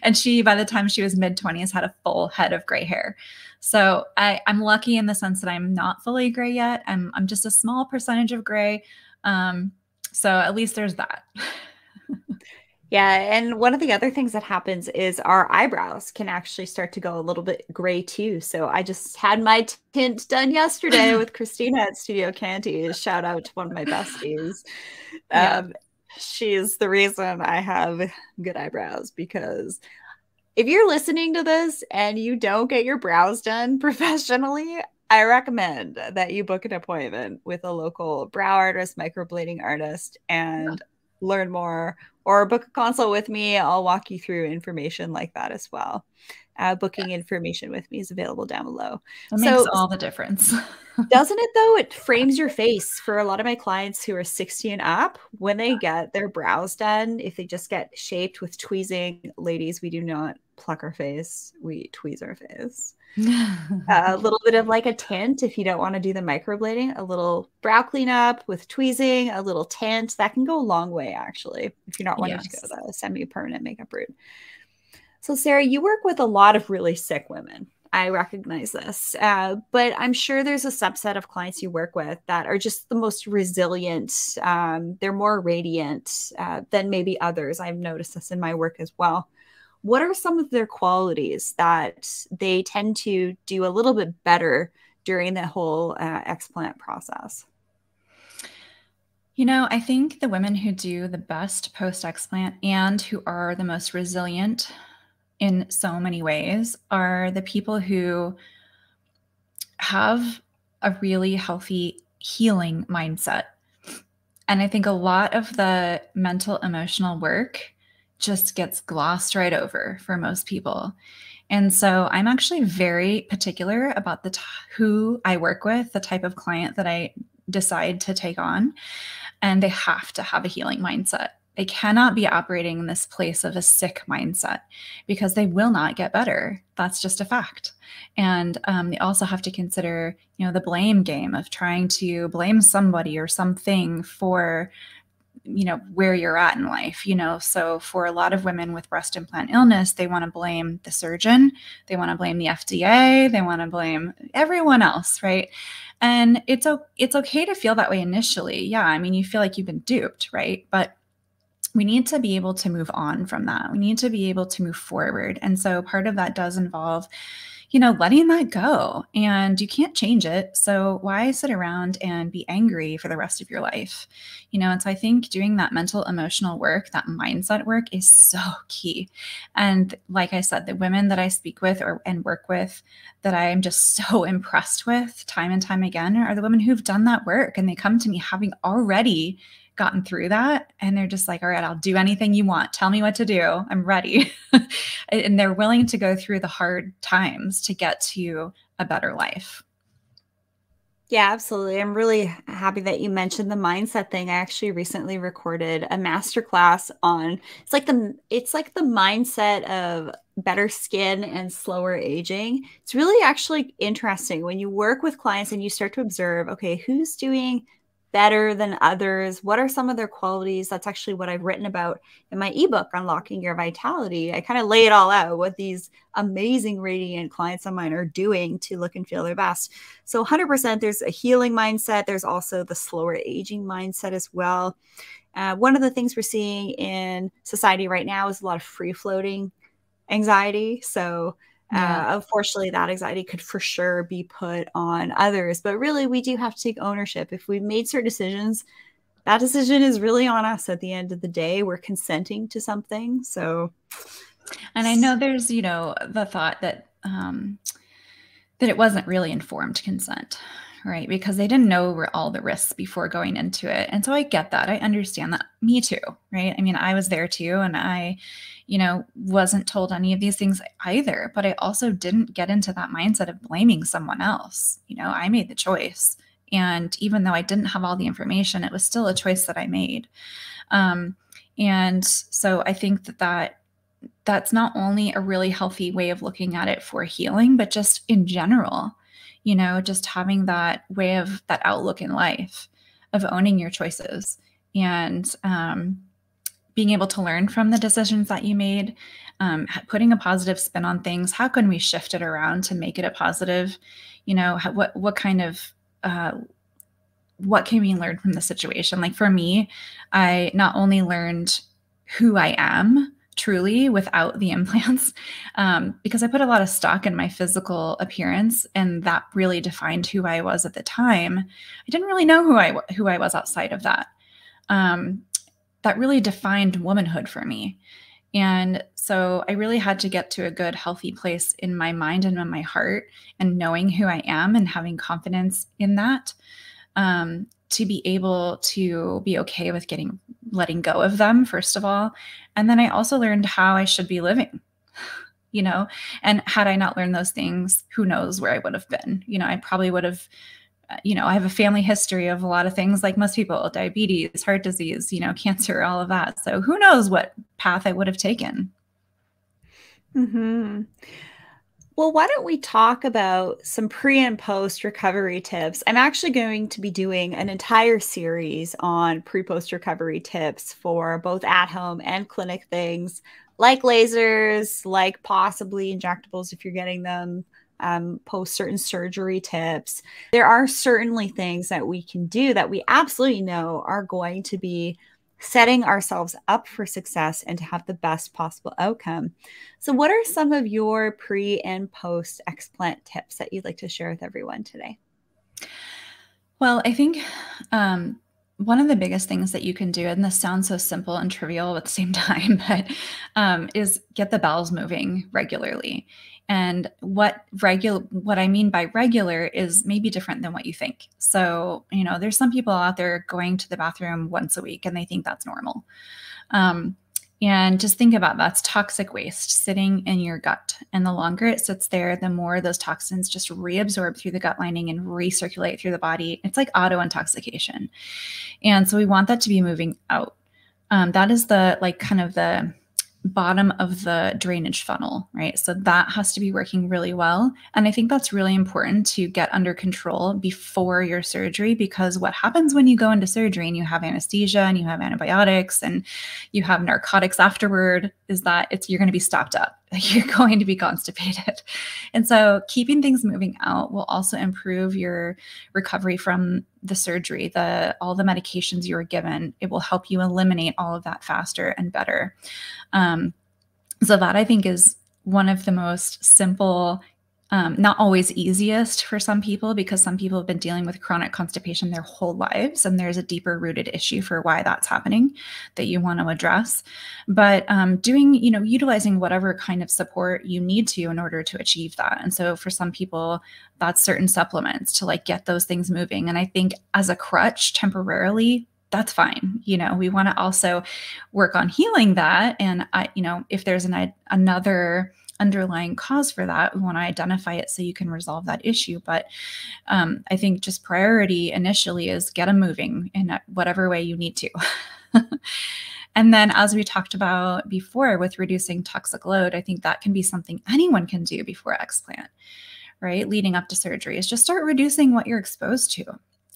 And by the time she was mid-20s, had a full head of gray hair. So I'm lucky in the sense that I'm not fully gray yet. I'm just a small percentage of gray. So at least there's that. Yeah, and one of the other things that happens is our eyebrows can actually start to go a little bit gray too. So I just had my tint done yesterday with Christina at Studio Canty. Shout out to one of my besties. She's the reason I have good eyebrows, because if you're listening to this and you don't get your brows done professionally, I recommend that you book an appointment with a local brow artist, microblading artist, and learn more, or book a consult with me. I'll walk you through information like that as well. booking information with me is available down below. It makes So all the difference. doesn't it though? It frames your face for a lot of my clients who are 60 and up when they get their brows done. If they just get shaped with tweezing, ladies, we do not pluck our face, we tweeze our face. A little bit of like a tint if you don't want to do the microblading, a little brow cleanup with tweezing, a little tint that can go a long way actually if you're not wanting to go Yes. the semi-permanent makeup route. So, Sarah, you work with a lot of really sick women. I recognize this, but I'm sure there's a subset of clients you work with that are just the most resilient. They're more radiant than maybe others. I've noticed this in my work as well. What are some of their qualities that they tend to do a little bit better during the whole explant process? You know, I think the women who do the best post explant and who are the most resilient in so many ways are the people who have a really healthy healing mindset. And I think a lot of the mental emotional work just gets glossed right over for most people. And so I'm actually very particular about who I work with, the type of client that I decide to take on, and they have to have a healing mindset. They cannot be operating in this place of a sick mindset because they will not get better. That's just a fact. And they also have to consider, you know, the blame game of trying to blame somebody or something for, you know, where you're at in life, you know. So for a lot of women with breast implant illness, they want to blame the surgeon, they want to blame the FDA, they want to blame everyone else, right? And it's okay to feel that way initially. Yeah, I mean, you feel like you've been duped, right? But we need to be able to move on from that. We need to be able to move forward. And so part of that does involve, you know, letting that go, and you can't change it. So why sit around and be angry for the rest of your life? You know, and so I think doing that mental, emotional work, that mindset work is so key. And like I said, the women that I speak with and work with that I am just so impressed with time and time again are the women who've done that work. And they come to me having already gotten through that. And they're just like, all right, I'll do anything you want. Tell me what to do. I'm ready. And they're willing to go through the hard times to get to a better life. Yeah, absolutely. I'm really happy that you mentioned the mindset thing. I actually recently recorded a masterclass on it's like the mindset of better skin and slower aging. It's really actually interesting when you work with clients and you start to observe, okay, who's doing better than others? What are some of their qualities? That's actually what I've written about in my ebook, Unlocking Your Vitality. I kind of lay it all out what these amazing radiant clients of mine are doing to look and feel their best. So 100% there's a healing mindset. There's also the slower aging mindset as well. One of the things we're seeing in society right now is a lot of free floating anxiety. So Yeah. unfortunately, that anxiety could for sure be put on others. But really, we do have to take ownership. If we've made certain decisions, that decision is really on us at the end of the day. We're consenting to something. So, And I know there's, you know, the thought that that it wasn't really informed consent, right? Because they didn't know all the risks before going into it. And so I get that. I understand that. Me too, right? I mean, I was there too. And I, you know, wasn't told any of these things either. But I also didn't get into that mindset of blaming someone else. You know, I made the choice. And even though I didn't have all the information, it was still a choice that I made. And so I think that's not only a really healthy way of looking at it for healing, but just in general, you know, just having that way of that outlook in life of owning your choices and being able to learn from the decisions that you made, putting a positive spin on things. How can we shift it around to make it a positive? You know, what kind of what can we learn from the situation? Like for me, I not only learned who I am truly without the implants, because I put a lot of stock in my physical appearance, and that really defined who I was at the time. I didn't really know who I was outside of that. That really defined womanhood for me. And so I really had to get to a good, healthy place in my mind and in my heart, and knowing who I am and having confidence in that, to be able to be okay with letting go of them, first of all. And then I also learned how I should be living, you know? And had I not learned those things, who knows where I would have been? You know, I probably would have, you know, I have a family history of a lot of things like most people, diabetes, heart disease, you know, cancer, all of that. So who knows what path I would have taken. Mm-hmm. Well, why don't we talk about some pre and post recovery tips? I'm actually going to be doing an entire series on pre-post recovery tips for both at home and clinic things like lasers, like possibly injectables if you're getting them, post certain surgery tips. There are certainly things that we can do that we absolutely know are going to be setting ourselves up for success and to have the best possible outcome. So, what are some of your pre and post explant tips that you'd like to share with everyone today? Well, I think one of the biggest things that you can do, and this sounds so simple and trivial at the same time, but is get the bowels moving regularly. And what I mean by regular is maybe different than what you think. So, you know, there's some people out there going to the bathroom once a week and they think that's normal. Um, and just think about that's toxic waste sitting in your gut. And the longer it sits there, the more those toxins just reabsorb through the gut lining and recirculate through the body. It's like auto intoxication. And so we want that to be moving out. That is the like kind of the bottom of the drainage funnel, right? So that has to be working really well. And I think that's really important to get under control before your surgery, because what happens when you go into surgery and you have anesthesia and you have antibiotics and you have narcotics afterward is that you're going to be stopped up. You're going to be constipated. And so keeping things moving out will also improve your recovery from the surgery, all the medications you were given. It will help you eliminate all of that faster and better. So that I think is one of the most simple, not always easiest for some people, because some people have been dealing with chronic constipation their whole lives, and there's a deeper rooted issue for why that's happening that you want to address. But utilizing whatever kind of support you need to in order to achieve that. And so for some people, that's certain supplements to like get those things moving. And I think as a crutch temporarily, that's fine. You know, we want to also work on healing that. And if there's another underlying cause for that, we want to identify it so you can resolve that issue. But I think just priority initially is get them moving in whatever way you need to. And then, as we talked about before with reducing toxic load, I think that can be something anyone can do before explant, right? Leading up to surgery is just start reducing what you're exposed to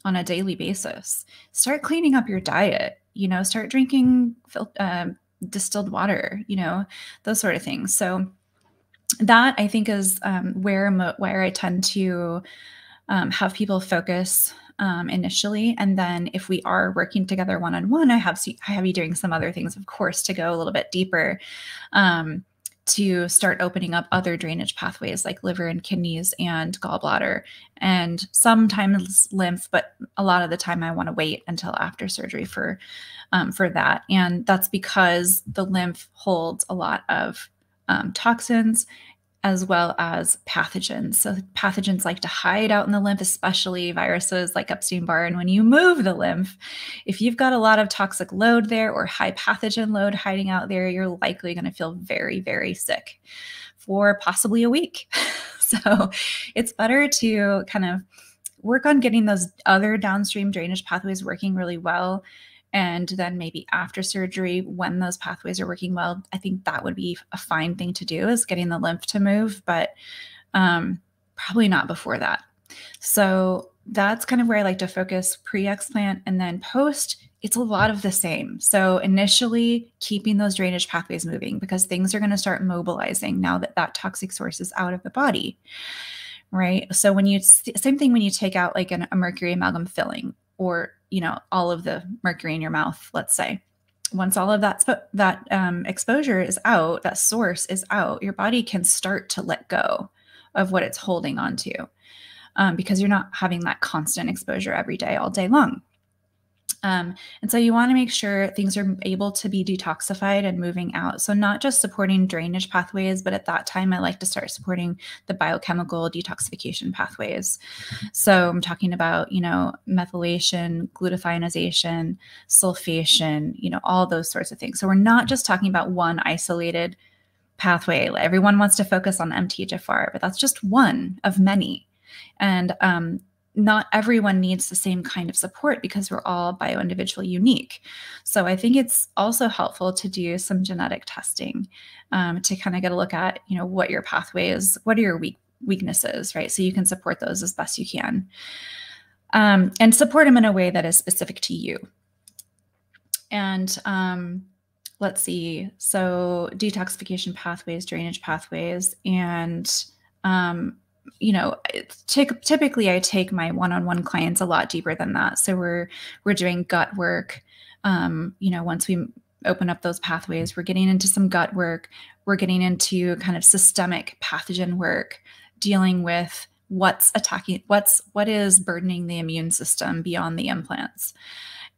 on a daily basis. Start cleaning up your diet, start drinking distilled water, those sort of things. So that I think is where I tend to have people focus initially. And then if we are working together one-on-one, I have you doing some other things, of course, to go a little bit deeper, to start opening up other drainage pathways like liver and kidneys and gallbladder and sometimes lymph, but a lot of the time I want to wait until after surgery for that. And that's because the lymph holds a lot of toxins as well as pathogens. So pathogens like to hide out in the lymph, especially viruses like Epstein-Barr. And when you move the lymph, if you've got a lot of toxic load there or high pathogen load hiding out there, you're likely going to feel very, very sick for possibly a week. So it's better to kind of work on getting those other downstream drainage pathways working really well. And then maybe after surgery, when those pathways are working well, I think that would be a fine thing to do, is getting the lymph to move, but probably not before that. So that's kind of where I like to focus pre-explant. And then post, it's a lot of the same. So initially keeping those drainage pathways moving, because things are going to start mobilizing now that that toxic source is out of the body, right? So same thing when you take out like a mercury amalgam filling, or all of the mercury in your mouth, let's say. Once all of that exposure is out, that source is out, your body can start to let go of what it's holding on to, because you're not having that constant exposure every day, all day long. And so you want to make sure things are able to be detoxified and moving out. So not just supporting drainage pathways, but at that time, I like to start supporting the biochemical detoxification pathways. So I'm talking about, methylation, glutathionization, sulfation, all those sorts of things. So we're not just talking about one isolated pathway. Everyone wants to focus on MTHFR, but that's just one of many. And not everyone needs the same kind of support because we're all bio-individually unique. So I think it's also helpful to do some genetic testing to kind of get a look at, what your pathway is, what are your weaknesses, right? So you can support those as best you can, and support them in a way that is specific to you. And let's see. So detoxification pathways, drainage pathways, and typically I take my one-on-one clients a lot deeper than that. So we're doing gut work. Once we open up those pathways, we're getting into some gut work. We're getting into kind of systemic pathogen work, dealing with what is burdening the immune system beyond the implants.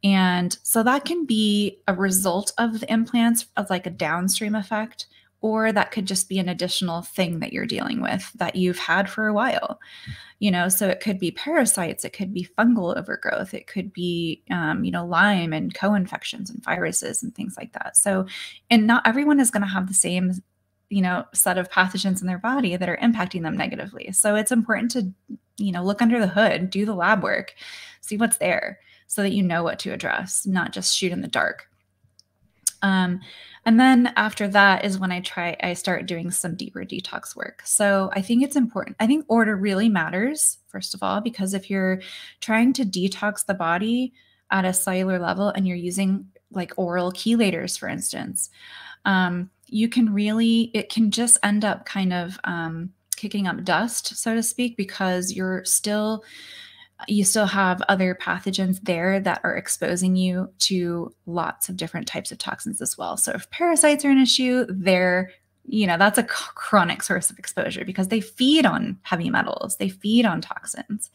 And so that can be a result of the implants, of like a downstream effect, or that could just be an additional thing that you're dealing with that you've had for a while. So it could be parasites, it could be fungal overgrowth, it could be, Lyme and co-infections and viruses and things like that. So, and not everyone is going to have the same, set of pathogens in their body that are impacting them negatively. So it's important to, look under the hood, do the lab work, see what's there, so that you know what to address, not just shoot in the dark. And then after that is when I start doing some deeper detox work. So I think it's important. I think order really matters, first of all, because if you're trying to detox the body at a cellular level and you're using like oral chelators, for instance, it can just end up kind of kicking up dust, so to speak, because you still have other pathogens there that are exposing you to lots of different types of toxins as well. So if parasites are an issue, that's a chronic source of exposure because they feed on heavy metals, they feed on toxins,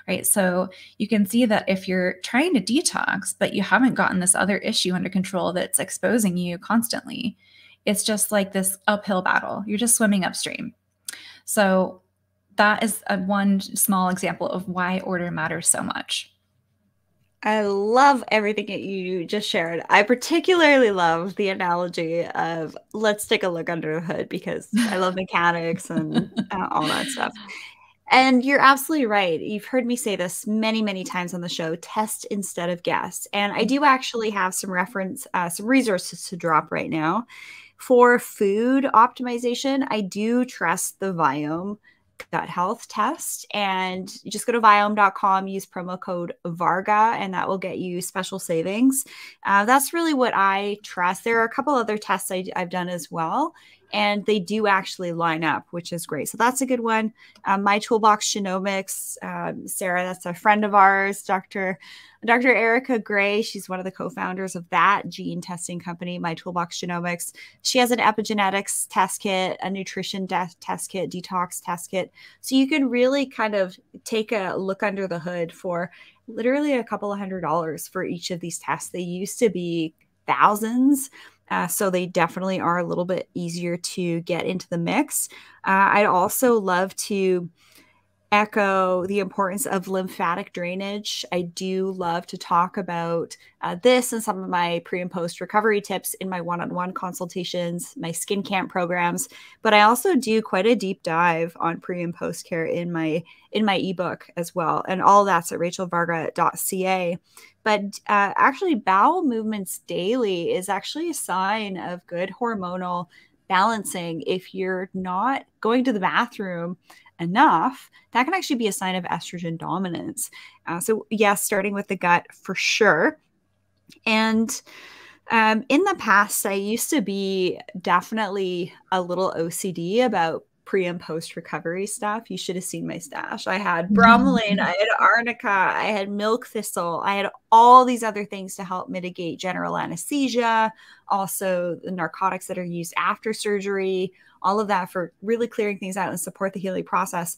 right? So you can see that if you're trying to detox, but you haven't gotten this other issue under control that's exposing you constantly, it's just like this uphill battle. You're just swimming upstream. So that is one small example of why order matters so much. I love everything that you just shared. I particularly love the analogy of let's take a look under the hood because I love mechanics and all that stuff. And you're absolutely right. You've heard me say this many, many times on the show, test instead of guess. And I do actually have some resources to drop right now. For food optimization, I do trust the Viome gut health test, and you just go to viome.com, use promo code Varga, and that will get you special savings. That's really what I trust. There are a couple other tests I've done as well, and they do actually line up, which is great. So that's a good one. My Toolbox Genomics, Sarah, that's a friend of ours, Dr. Erica Gray. She's one of the co-founders of that gene testing company, My Toolbox Genomics. She has an epigenetics test kit, a nutrition test kit, detox test kit. So you can really kind of take a look under the hood for literally a couple of $100 for each of these tests. They used to be thousands. So they definitely are a little bit easier to get into the mix. I'd also love to echo the importance of lymphatic drainage. I do love to talk about this and some of my pre and post recovery tips in my one-on-one consultations, my skin camp programs, but I also do quite a deep dive on pre and post care in my ebook as well. And all that's at rachelvarga.ca. But actually, bowel movements daily is actually a sign of good hormonal balancing. If you're not going to the bathroom enough, that can actually be a sign of estrogen dominance. So yes, starting with the gut for sure. And in the past, I used to be definitely a little OCD about pre and post recovery stuff. You should have seen my stash. I had bromelain, I had arnica, I had milk thistle, I had all these other things to help mitigate general anesthesia, also the narcotics that are used after surgery, all of that for really clearing things out and support the healing process.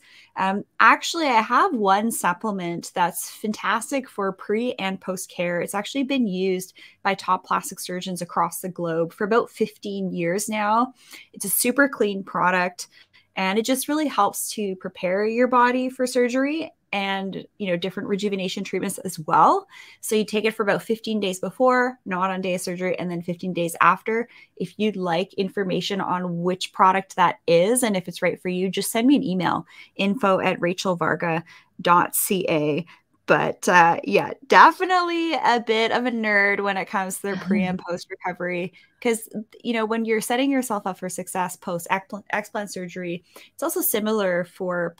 Actually, I have one supplement that's fantastic for pre and post care. It's actually been used by top plastic surgeons across the globe for about 15 years now. It's a super clean product, and it just really helps to prepare your body for surgery. and, different rejuvenation treatments as well. So you take it for about 15 days before, not on day of surgery, and then 15 days after. If you'd like information on which product that is and if it's right for you, just send me an email, info@rachelvarga.ca. But yeah, definitely a bit of a nerd when it comes to their pre and post recovery. Because, when you're setting yourself up for success post explant surgery, it's also similar for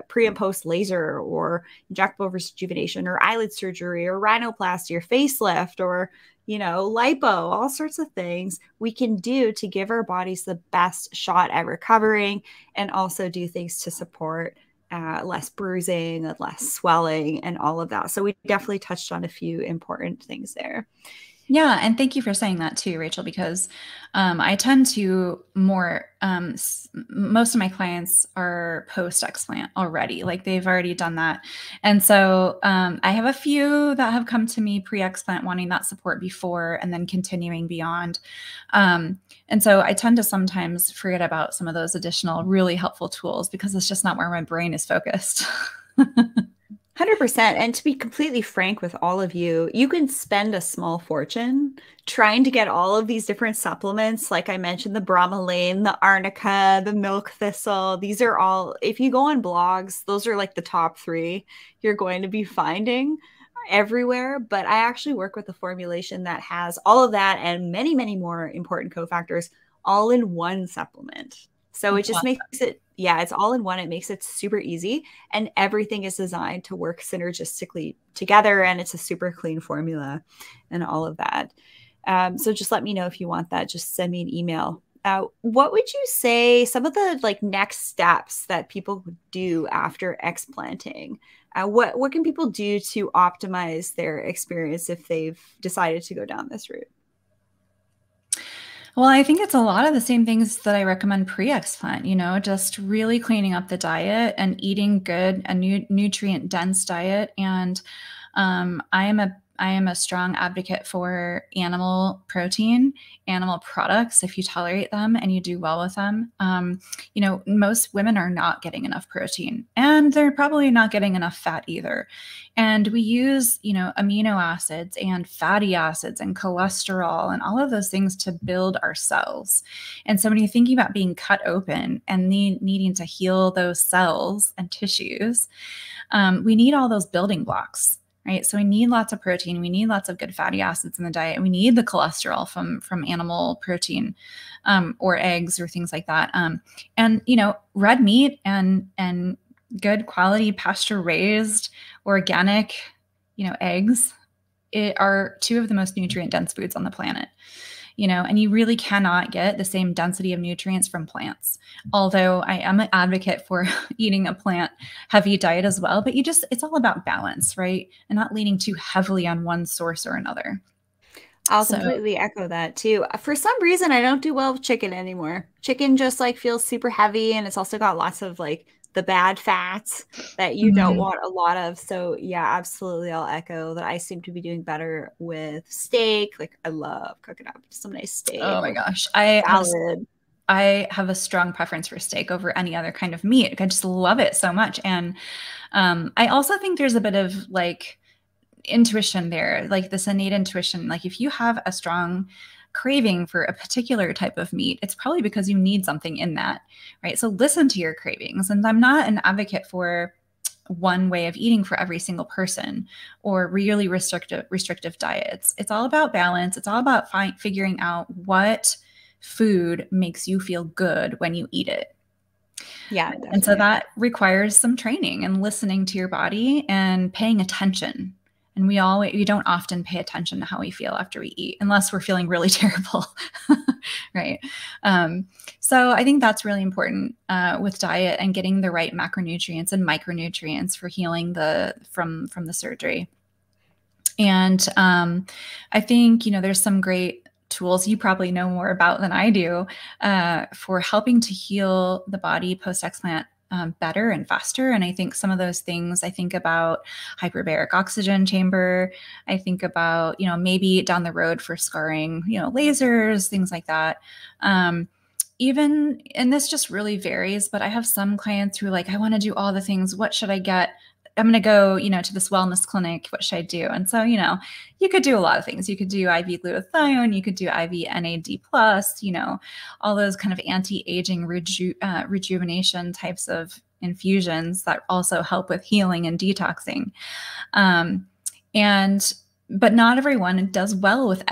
pre and post laser or injectable rejuvenation or eyelid surgery or rhinoplasty or facelift or, lipo, all sorts of things we can do to give our bodies the best shot at recovering and also do things to support less bruising, less swelling, and all of that. So we definitely touched on a few important things there. Yeah. And thank you for saying that too, Rachel, because I tend to most of my clients are post explant already, like they've already done that. And so I have a few that have come to me pre explant wanting that support before and then continuing beyond. And so I tend to sometimes forget about some of those additional really helpful tools because it's just not where my brain is focused. 100%. And to be completely frank with all of you, you can spend a small fortune trying to get all of these different supplements. Like I mentioned, the bromelain, the arnica, the milk thistle. These are all, if you go on blogs, those are like the top 3 you're going to be finding everywhere. But I actually work with a formulation that has all of that and many, many more important cofactors all in one supplement. So it just makes it, yeah, it's all in one. It makes it super easy and everything is designed to work synergistically together. And it's a super clean formula and all of that. So just let me know if you want that. Just send me an email. What would you say some of the next steps that people do after explanting? What can people do to optimize their experience if they've decided to go down this route? Well, I think it's a lot of the same things that I recommend pre-explant, just really cleaning up the diet and eating good, a nutrient dense diet. And I am a strong advocate for animal protein, animal products, if you tolerate them and you do well with them. Most women are not getting enough protein and they're probably not getting enough fat either. And we use, amino acids and fatty acids and cholesterol and all of those things to build our cells. And so when you're thinking about being cut open and needing to heal those cells and tissues, we need all those building blocks. Right. So we need lots of protein. We need lots of good fatty acids in the diet. And we need the cholesterol from animal protein or eggs or things like that. And, red meat and good quality pasture raised organic, eggs are 2 of the most nutrient dense foods on the planet. And you really cannot get the same density of nutrients from plants. Although I am an advocate for eating a plant heavy diet as well, but it's all about balance, right? And not leaning too heavily on one source or another. I'll completely echo that too. For some reason, I don't do well with chicken anymore. Chicken just feels super heavy and it's also got lots of the bad fats that you don't want a lot of. So yeah, absolutely. I'll echo that. I seem to be doing better with steak. I love cooking up some nice steak. Oh my gosh. I have a strong preference for steak over any other kind of meat. I just love it so much. And I also think there's a bit of intuition there, this innate intuition. If you have a strong craving for a particular type of meat, it's probably because you need something in that, right? So listen to your cravings. And I'm not an advocate for one way of eating for every single person or really restrictive diets. It's all about balance. It's all about figuring out what food makes you feel good when you eat it. Yeah. Definitely. And so that requires some training and listening to your body and paying attention. And we don't often pay attention to how we feel after we eat, unless we're feeling really terrible, right? So I think that's really important with diet and getting the right macronutrients and micronutrients for healing from the surgery. And I think there's some great tools you probably know more about than I do for helping to heal the body post-explant better and faster. And I think some of those things, I think about hyperbaric oxygen chamber. I think about, maybe down the road for scarring, lasers, things like that. And this just really varies, but I have some clients who are I want to do all the things. What should I get? I'm going to go, to this wellness clinic. What should I do? And so, you could do a lot of things. You could do IV glutathione, you could do IV NAD+, all those kind of anti-aging rejuvenation types of infusions that also help with healing and detoxing. But not everyone does well with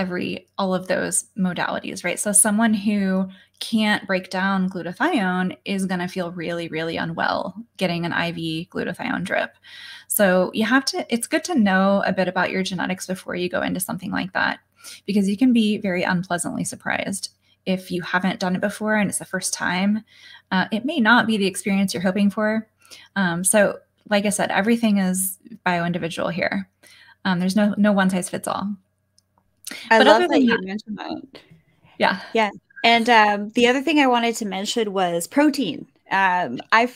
all of those modalities, right? So someone who can't break down glutathione is going to feel really, really unwell getting an IV glutathione drip. So it's good to know a bit about your genetics before you go into something like that, because you can be very unpleasantly surprised. If you haven't done it before and it's the first time, it may not be the experience you're hoping for. So like I said, everything is bio-individual here. There's no one size fits all. I love that you mentioned that. Yeah. Yeah. And the other thing I wanted to mention was protein. I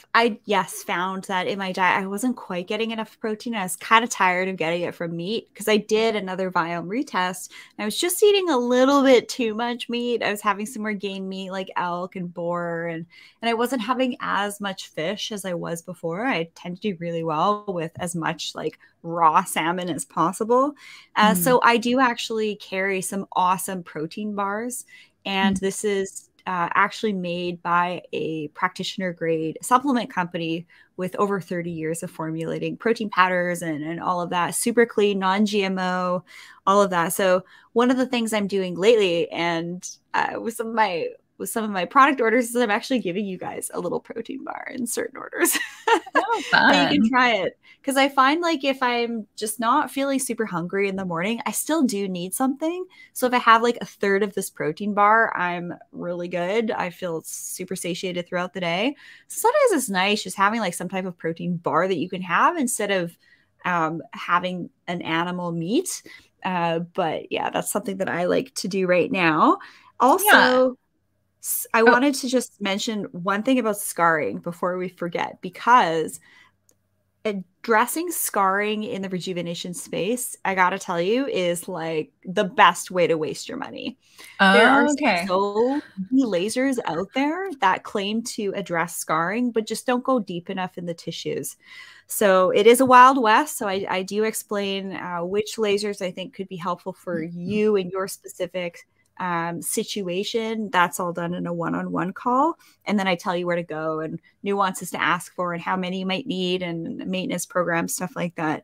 found that in my diet, I wasn't quite getting enough protein. I was kind of tired of getting it from meat because I did another Viome retest. And I was just eating a little bit too much meat. I was having some more game meat like elk and boar, and I wasn't having as much fish as I was before. I tend to do really well with as much like raw salmon as possible. So I do actually carry some awesome protein bars. And this is actually made by a practitioner grade supplement company with over 30 years of formulating protein powders and all of that. Super clean, non-GMO, all of that. So one of the things I'm doing lately, and with some of my product orders, is I'm actually giving you guys a little protein bar in certain orders. Oh, that you can try it. Because I find like if I'm just not feeling super hungry in the morning, I still do need something. So if I have like a third of this protein bar, I'm really good. I feel super satiated throughout the day. So sometimes it's nice just having like some type of protein bar that you can have instead of having an animal meat. But yeah, that's something that I like to do right now. Also, I wanted to just mention one thing about scarring before we forget, because addressing scarring in the rejuvenation space, I gotta tell you, is like the best way to waste your money. There are so many lasers out there that claim to address scarring, but just don't go deep enough in the tissues. So it is a wild west. So I do explain which lasers I think could be helpful for you and your specific situation. That's all done in a one-on-one call. And then I tell you where to go and nuances to ask for and how many you might need and maintenance programs, stuff like that.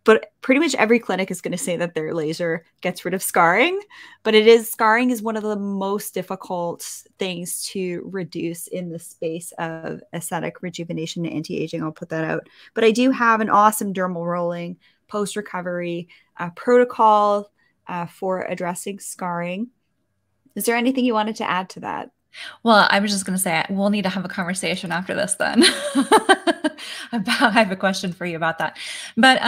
But pretty much every clinic is going to say that their laser gets rid of scarring, but scarring is one of the most difficult things to reduce in the space of aesthetic rejuvenation and anti-aging. I'll put that out. But I do have an awesome dermal rolling post-recovery protocol for addressing scarring. Is there anything you wanted to add to that? Well, I was just going to say, we'll need to have a conversation after this then. I have a question for you about that. But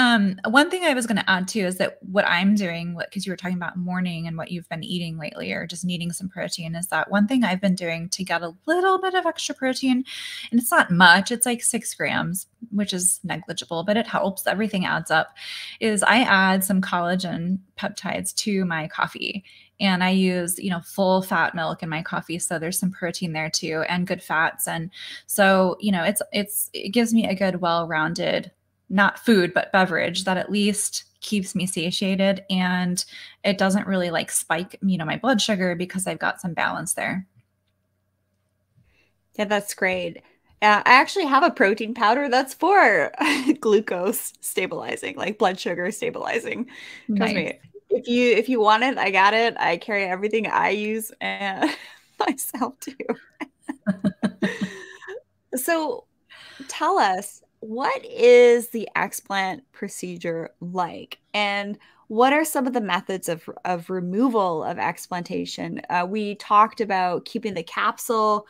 one thing I was going to add too is that what I'm doing, because you were talking about morning and what you've been eating lately, or just needing some protein, is that one thing I've been doing to get a little bit of extra protein, and it's not much, it's like 6 grams, which is negligible, but it helps. Everything adds up, is I add some collagen peptides to my coffee. And I use, full fat milk in my coffee. So there's some protein there too, and good fats. And so, it gives me a good, well-rounded, not food, but beverage that at least keeps me satiated. And it doesn't really like spike, my blood sugar, because I've got some balance there. Yeah, that's great. I actually have a protein powder that's for glucose stabilizing, like blood sugar stabilizing. Trust me. If you want it, I got it. I carry everything I use and myself too. So tell us, what is the explant procedure like? And what are some of the methods of removal of explantation? We talked about keeping the capsule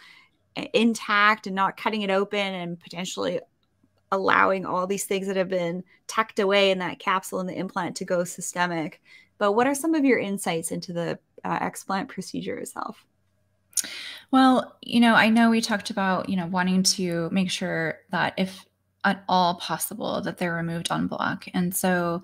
intact and not cutting it open and potentially allowing all these things that have been tucked away in that capsule and the implant to go systemic. But what are some of your insights into the explant procedure itself? Well, I know we talked about, wanting to make sure that if at all possible that they're removed en bloc. And so,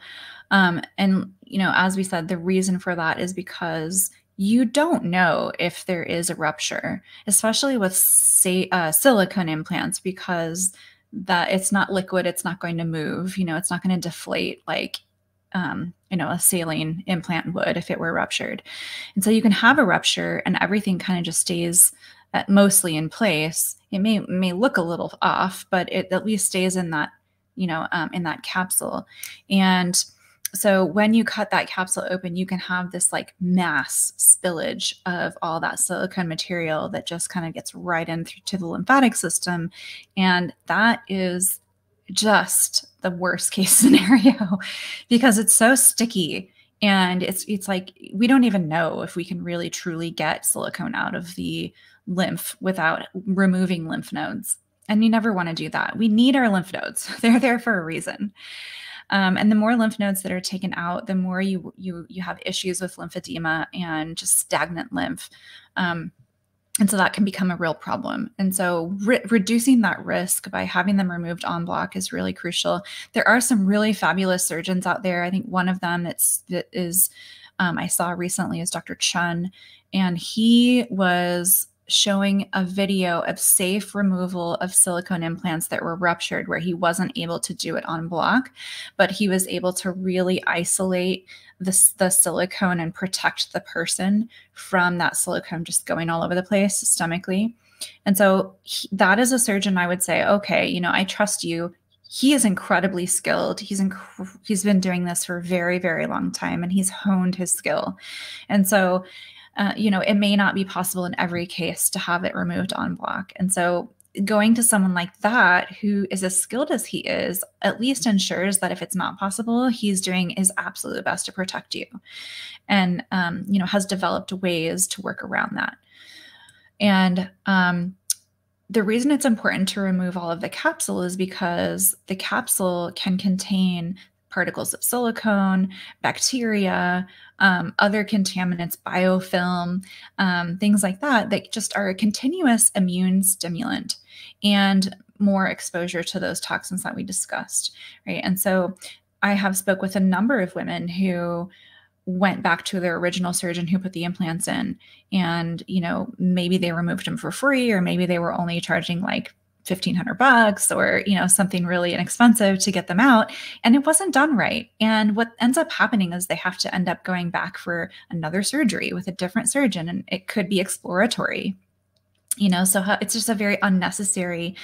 as we said, the reason for that is because you don't know if there is a rupture, especially with silicone implants, because that it's not liquid, it's not going to move, it's not going to deflate like, a saline implant would if it were ruptured. And so you can have a rupture and everything kind of just stays mostly in place. It may look a little off, but it at least stays in that, in that capsule. And so when you cut that capsule open, you can have this like mass spillage of all that silicone material that just kind of gets right in through to the lymphatic system. And that is just the worst case scenario because it's so sticky. And it's like, we don't even know if we can really truly get silicone out of the lymph without removing lymph nodes. And you never want to do that. We need our lymph nodes. They're there for a reason. And the more lymph nodes that are taken out, the more you have issues with lymphedema and just stagnant lymph. And so that can become a real problem. And so reducing that risk by having them removed en bloc is really crucial. There are some really fabulous surgeons out there. I think one of them that is I saw recently is Dr. Chun, and he was showing a video of safe removal of silicone implants that were ruptured, where he wasn't able to do it en bloc, but he was able to really isolate the silicone and protect the person from that silicone just going all over the place systemically. And so that is a surgeon I would say, okay, I trust you. He is incredibly skilled. He's been doing this for a very, very long time, and he's honed his skill. And so it may not be possible in every case to have it removed en bloc. And so going to someone like that, who is as skilled as he is, at least ensures that if it's not possible, he's doing his absolute best to protect you, and, has developed ways to work around that. And the reason it's important to remove all of the capsule is because the capsule can contain particles of silicone, bacteria, other contaminants, biofilm, things like that, that just are a continuous immune stimulant and more exposure to those toxins that we discussed, right? And so I have spoke with a number of women who went back to their original surgeon who put the implants in, and, maybe they removed them for free, or maybe they were only charging like $1,500 or, something really inexpensive to get them out. And it wasn't done right. And what ends up happening is they have to end up going back for another surgery with a different surgeon, and it could be exploratory, so it's just a very unnecessary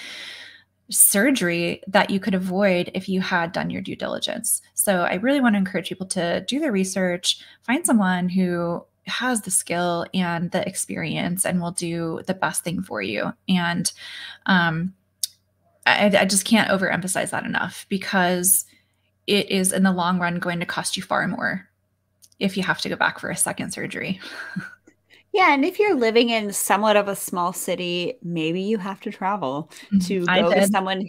surgery that you could avoid if you had done your due diligence. So I really want to encourage people to do their research, find someone who has the skill and the experience and will do the best thing for you. And I just can't overemphasize that enough, because it is in the long run going to cost you far more if you have to go back for a second surgery. Yeah, and if you're living in somewhat of a small city, maybe you have to travel to go to someone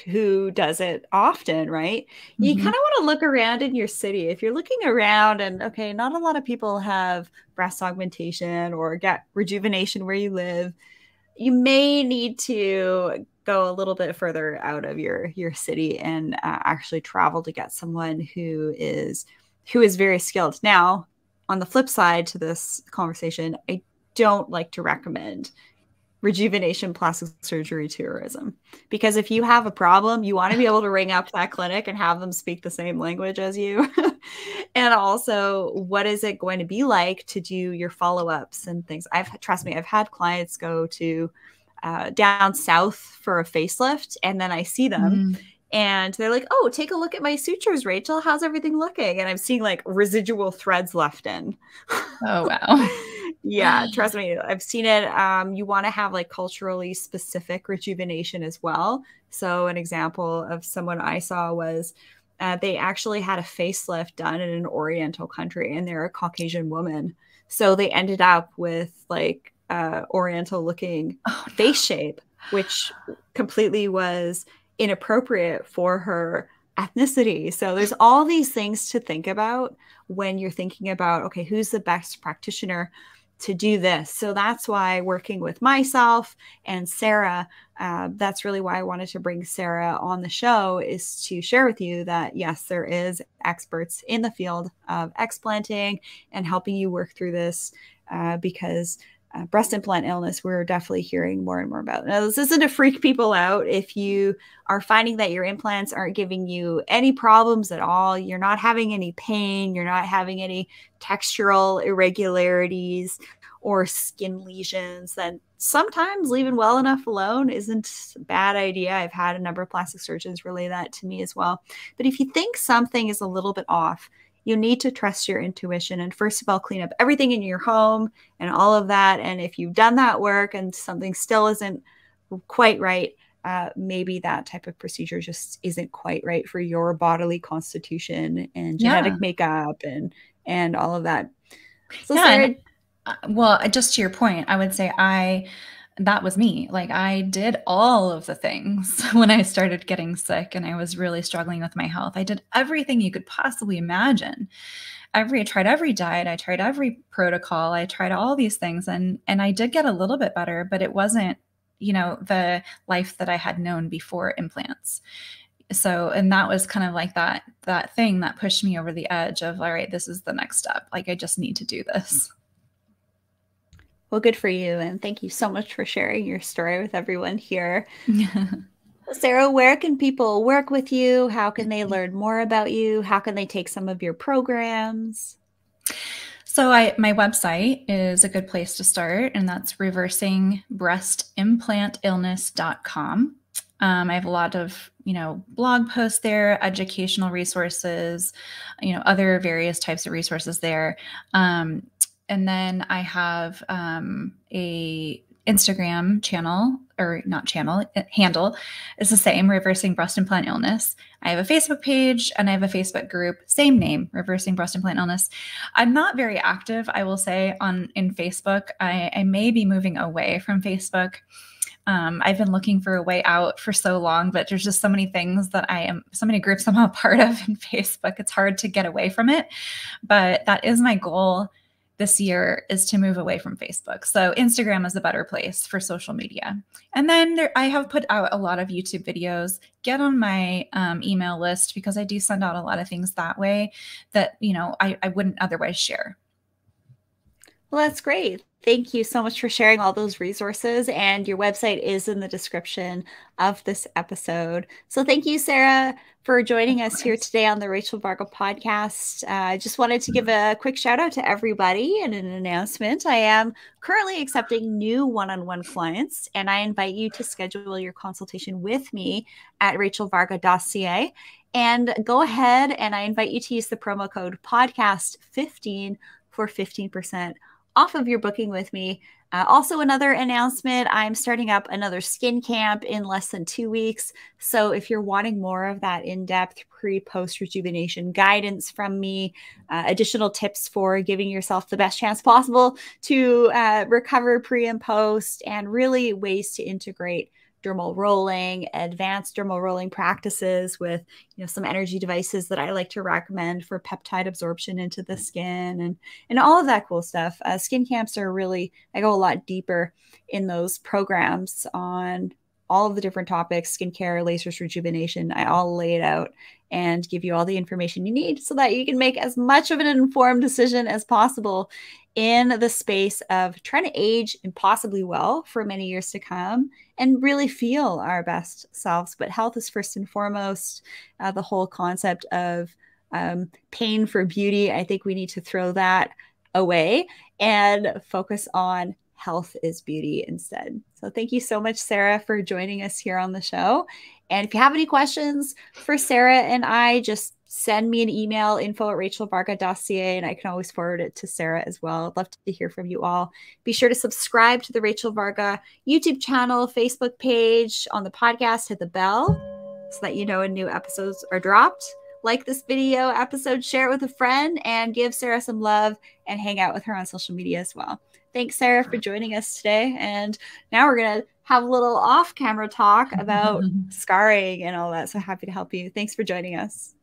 who does it often, right? You kind of want to look around in your city. If you're looking around and, okay, not a lot of people have breast augmentation or get rejuvenation where you live, you may need to go a little bit further out of your city and actually travel to get someone who is very skilled. Now, on the flip side to this conversation, I don't like to recommend rejuvenation plastic surgery tourism, because if you have a problem, you want to be able to ring up that clinic and have them speak the same language as you. And also, what is it going to be like to do your follow-ups and things? Trust me, I've had clients go to down south for a facelift, and then I see them and they're like, oh, take a look at my sutures, Rachel. How's everything looking? And I'm seeing like residual threads left in. Oh, wow. Yeah, trust me, I've seen it. You want to have like culturally specific rejuvenation as well. So an example of someone I saw was they actually had a facelift done in an Oriental country, and they're a Caucasian woman. So they ended up with like Oriental looking face shape, which completely was inappropriate for her ethnicity. So there's all these things to think about when you're thinking about, okay, who's the best practitioner to do this? So that's why working with myself and Sarah, that's really why I wanted to bring Sarah on the show, is to share with you that, yes, there is experts in the field of explanting and helping you work through this, because breast implant illness, we're definitely hearing more and more about. Now, this isn't to freak people out. If you are finding that your implants aren't giving you any problems at all, you're not having any pain, you're not having any textural irregularities or skin lesions, then sometimes leaving well enough alone isn't a bad idea. I've had a number of plastic surgeons relay that to me as well. But if you think something is a little bit off, you need to trust your intuition and first of all, clean up everything in your home and all of that. And if you've done that work and something still isn't quite right, maybe that type of procedure just isn't quite right for your bodily constitution and genetic makeup and all of that. So Sarah, well, just to your point, I would say that was me. Like I did all of the things when I started getting sick and I was really struggling with my health. I did everything you could possibly imagine. I tried every diet, I tried every protocol, I tried all these things and I did get a little bit better, but it wasn't, the life that I had known before implants. So, and that was kind of like that thing that pushed me over the edge of, all right, this is the next step. Like I just need to do this. Well, good for you. And thank you so much for sharing your story with everyone here. Sarah, where can people work with you? How can they learn more about you? How can they take some of your programs? So my website is a good place to start, and that's reversingbreastimplantillness.com. I have a lot of, blog posts there, educational resources, other various types of resources there. And then I have a Instagram channel, or not channel, handle is the same, Reversing Breast Implant Illness. I have a Facebook page and I have a Facebook group, same name, Reversing Breast Implant Illness. I'm not very active, I will say, in Facebook. I may be moving away from Facebook. I've been looking for a way out for so long, but there's just so many things so many groups I'm a part of in Facebook. It's hard to get away from it, but that is my goal this year, is to move away from Facebook. So Instagram is a better place for social media. And then I have put out a lot of YouTube videos. Get on my email list because I do send out a lot of things that way that, I wouldn't otherwise share. Well, that's great. Thank you so much for sharing all those resources, and your website is in the description of this episode. So thank you, Sarah, for joining us here today on the Rachel Varga podcast. I just wanted to give a quick shout out to everybody and an announcement. I am currently accepting new one-on-one clients, and I invite you to schedule your consultation with me at rachelvarga.ca. And go ahead, and I invite you to use the promo code podcast15 for 15% off of your booking with me. Also, another announcement, I'm starting up another skin camp in less than 2 weeks. So if you're wanting more of that in-depth pre-post rejuvenation guidance from me, additional tips for giving yourself the best chance possible to recover pre and post, and really ways to integrate dermal rolling, advanced dermal rolling practices with, some energy devices that I like to recommend for peptide absorption into the skin and all of that cool stuff. Skin camps are really, I go a lot deeper in those programs on all of the different topics, skincare, lasers, rejuvenation. I all lay it out and give you all the information you need so that you can make as much of an informed decision as possible in the space of trying to age impossibly well for many years to come and really feel our best selves. But health is first and foremost. The whole concept of pain for beauty, I think we need to throw that away and focus on health is beauty instead. So thank you so much, Sarah, for joining us here on the show. And if you have any questions for Sarah and I, just send me an email, info@rachelvarga.ca, and I can always forward it to Sarah as well. I'd love to hear from you all. Be sure to subscribe to the Rachel Varga YouTube channel, Facebook page, on the podcast, hit the bell so that you know when new episodes are dropped. Like this video episode, share it with a friend, and give Sarah some love and hang out with her on social media as well. Thanks, Sarah, for joining us today. And now we're going to have a little off-camera talk about scarring and all that. So happy to help you. Thanks for joining us.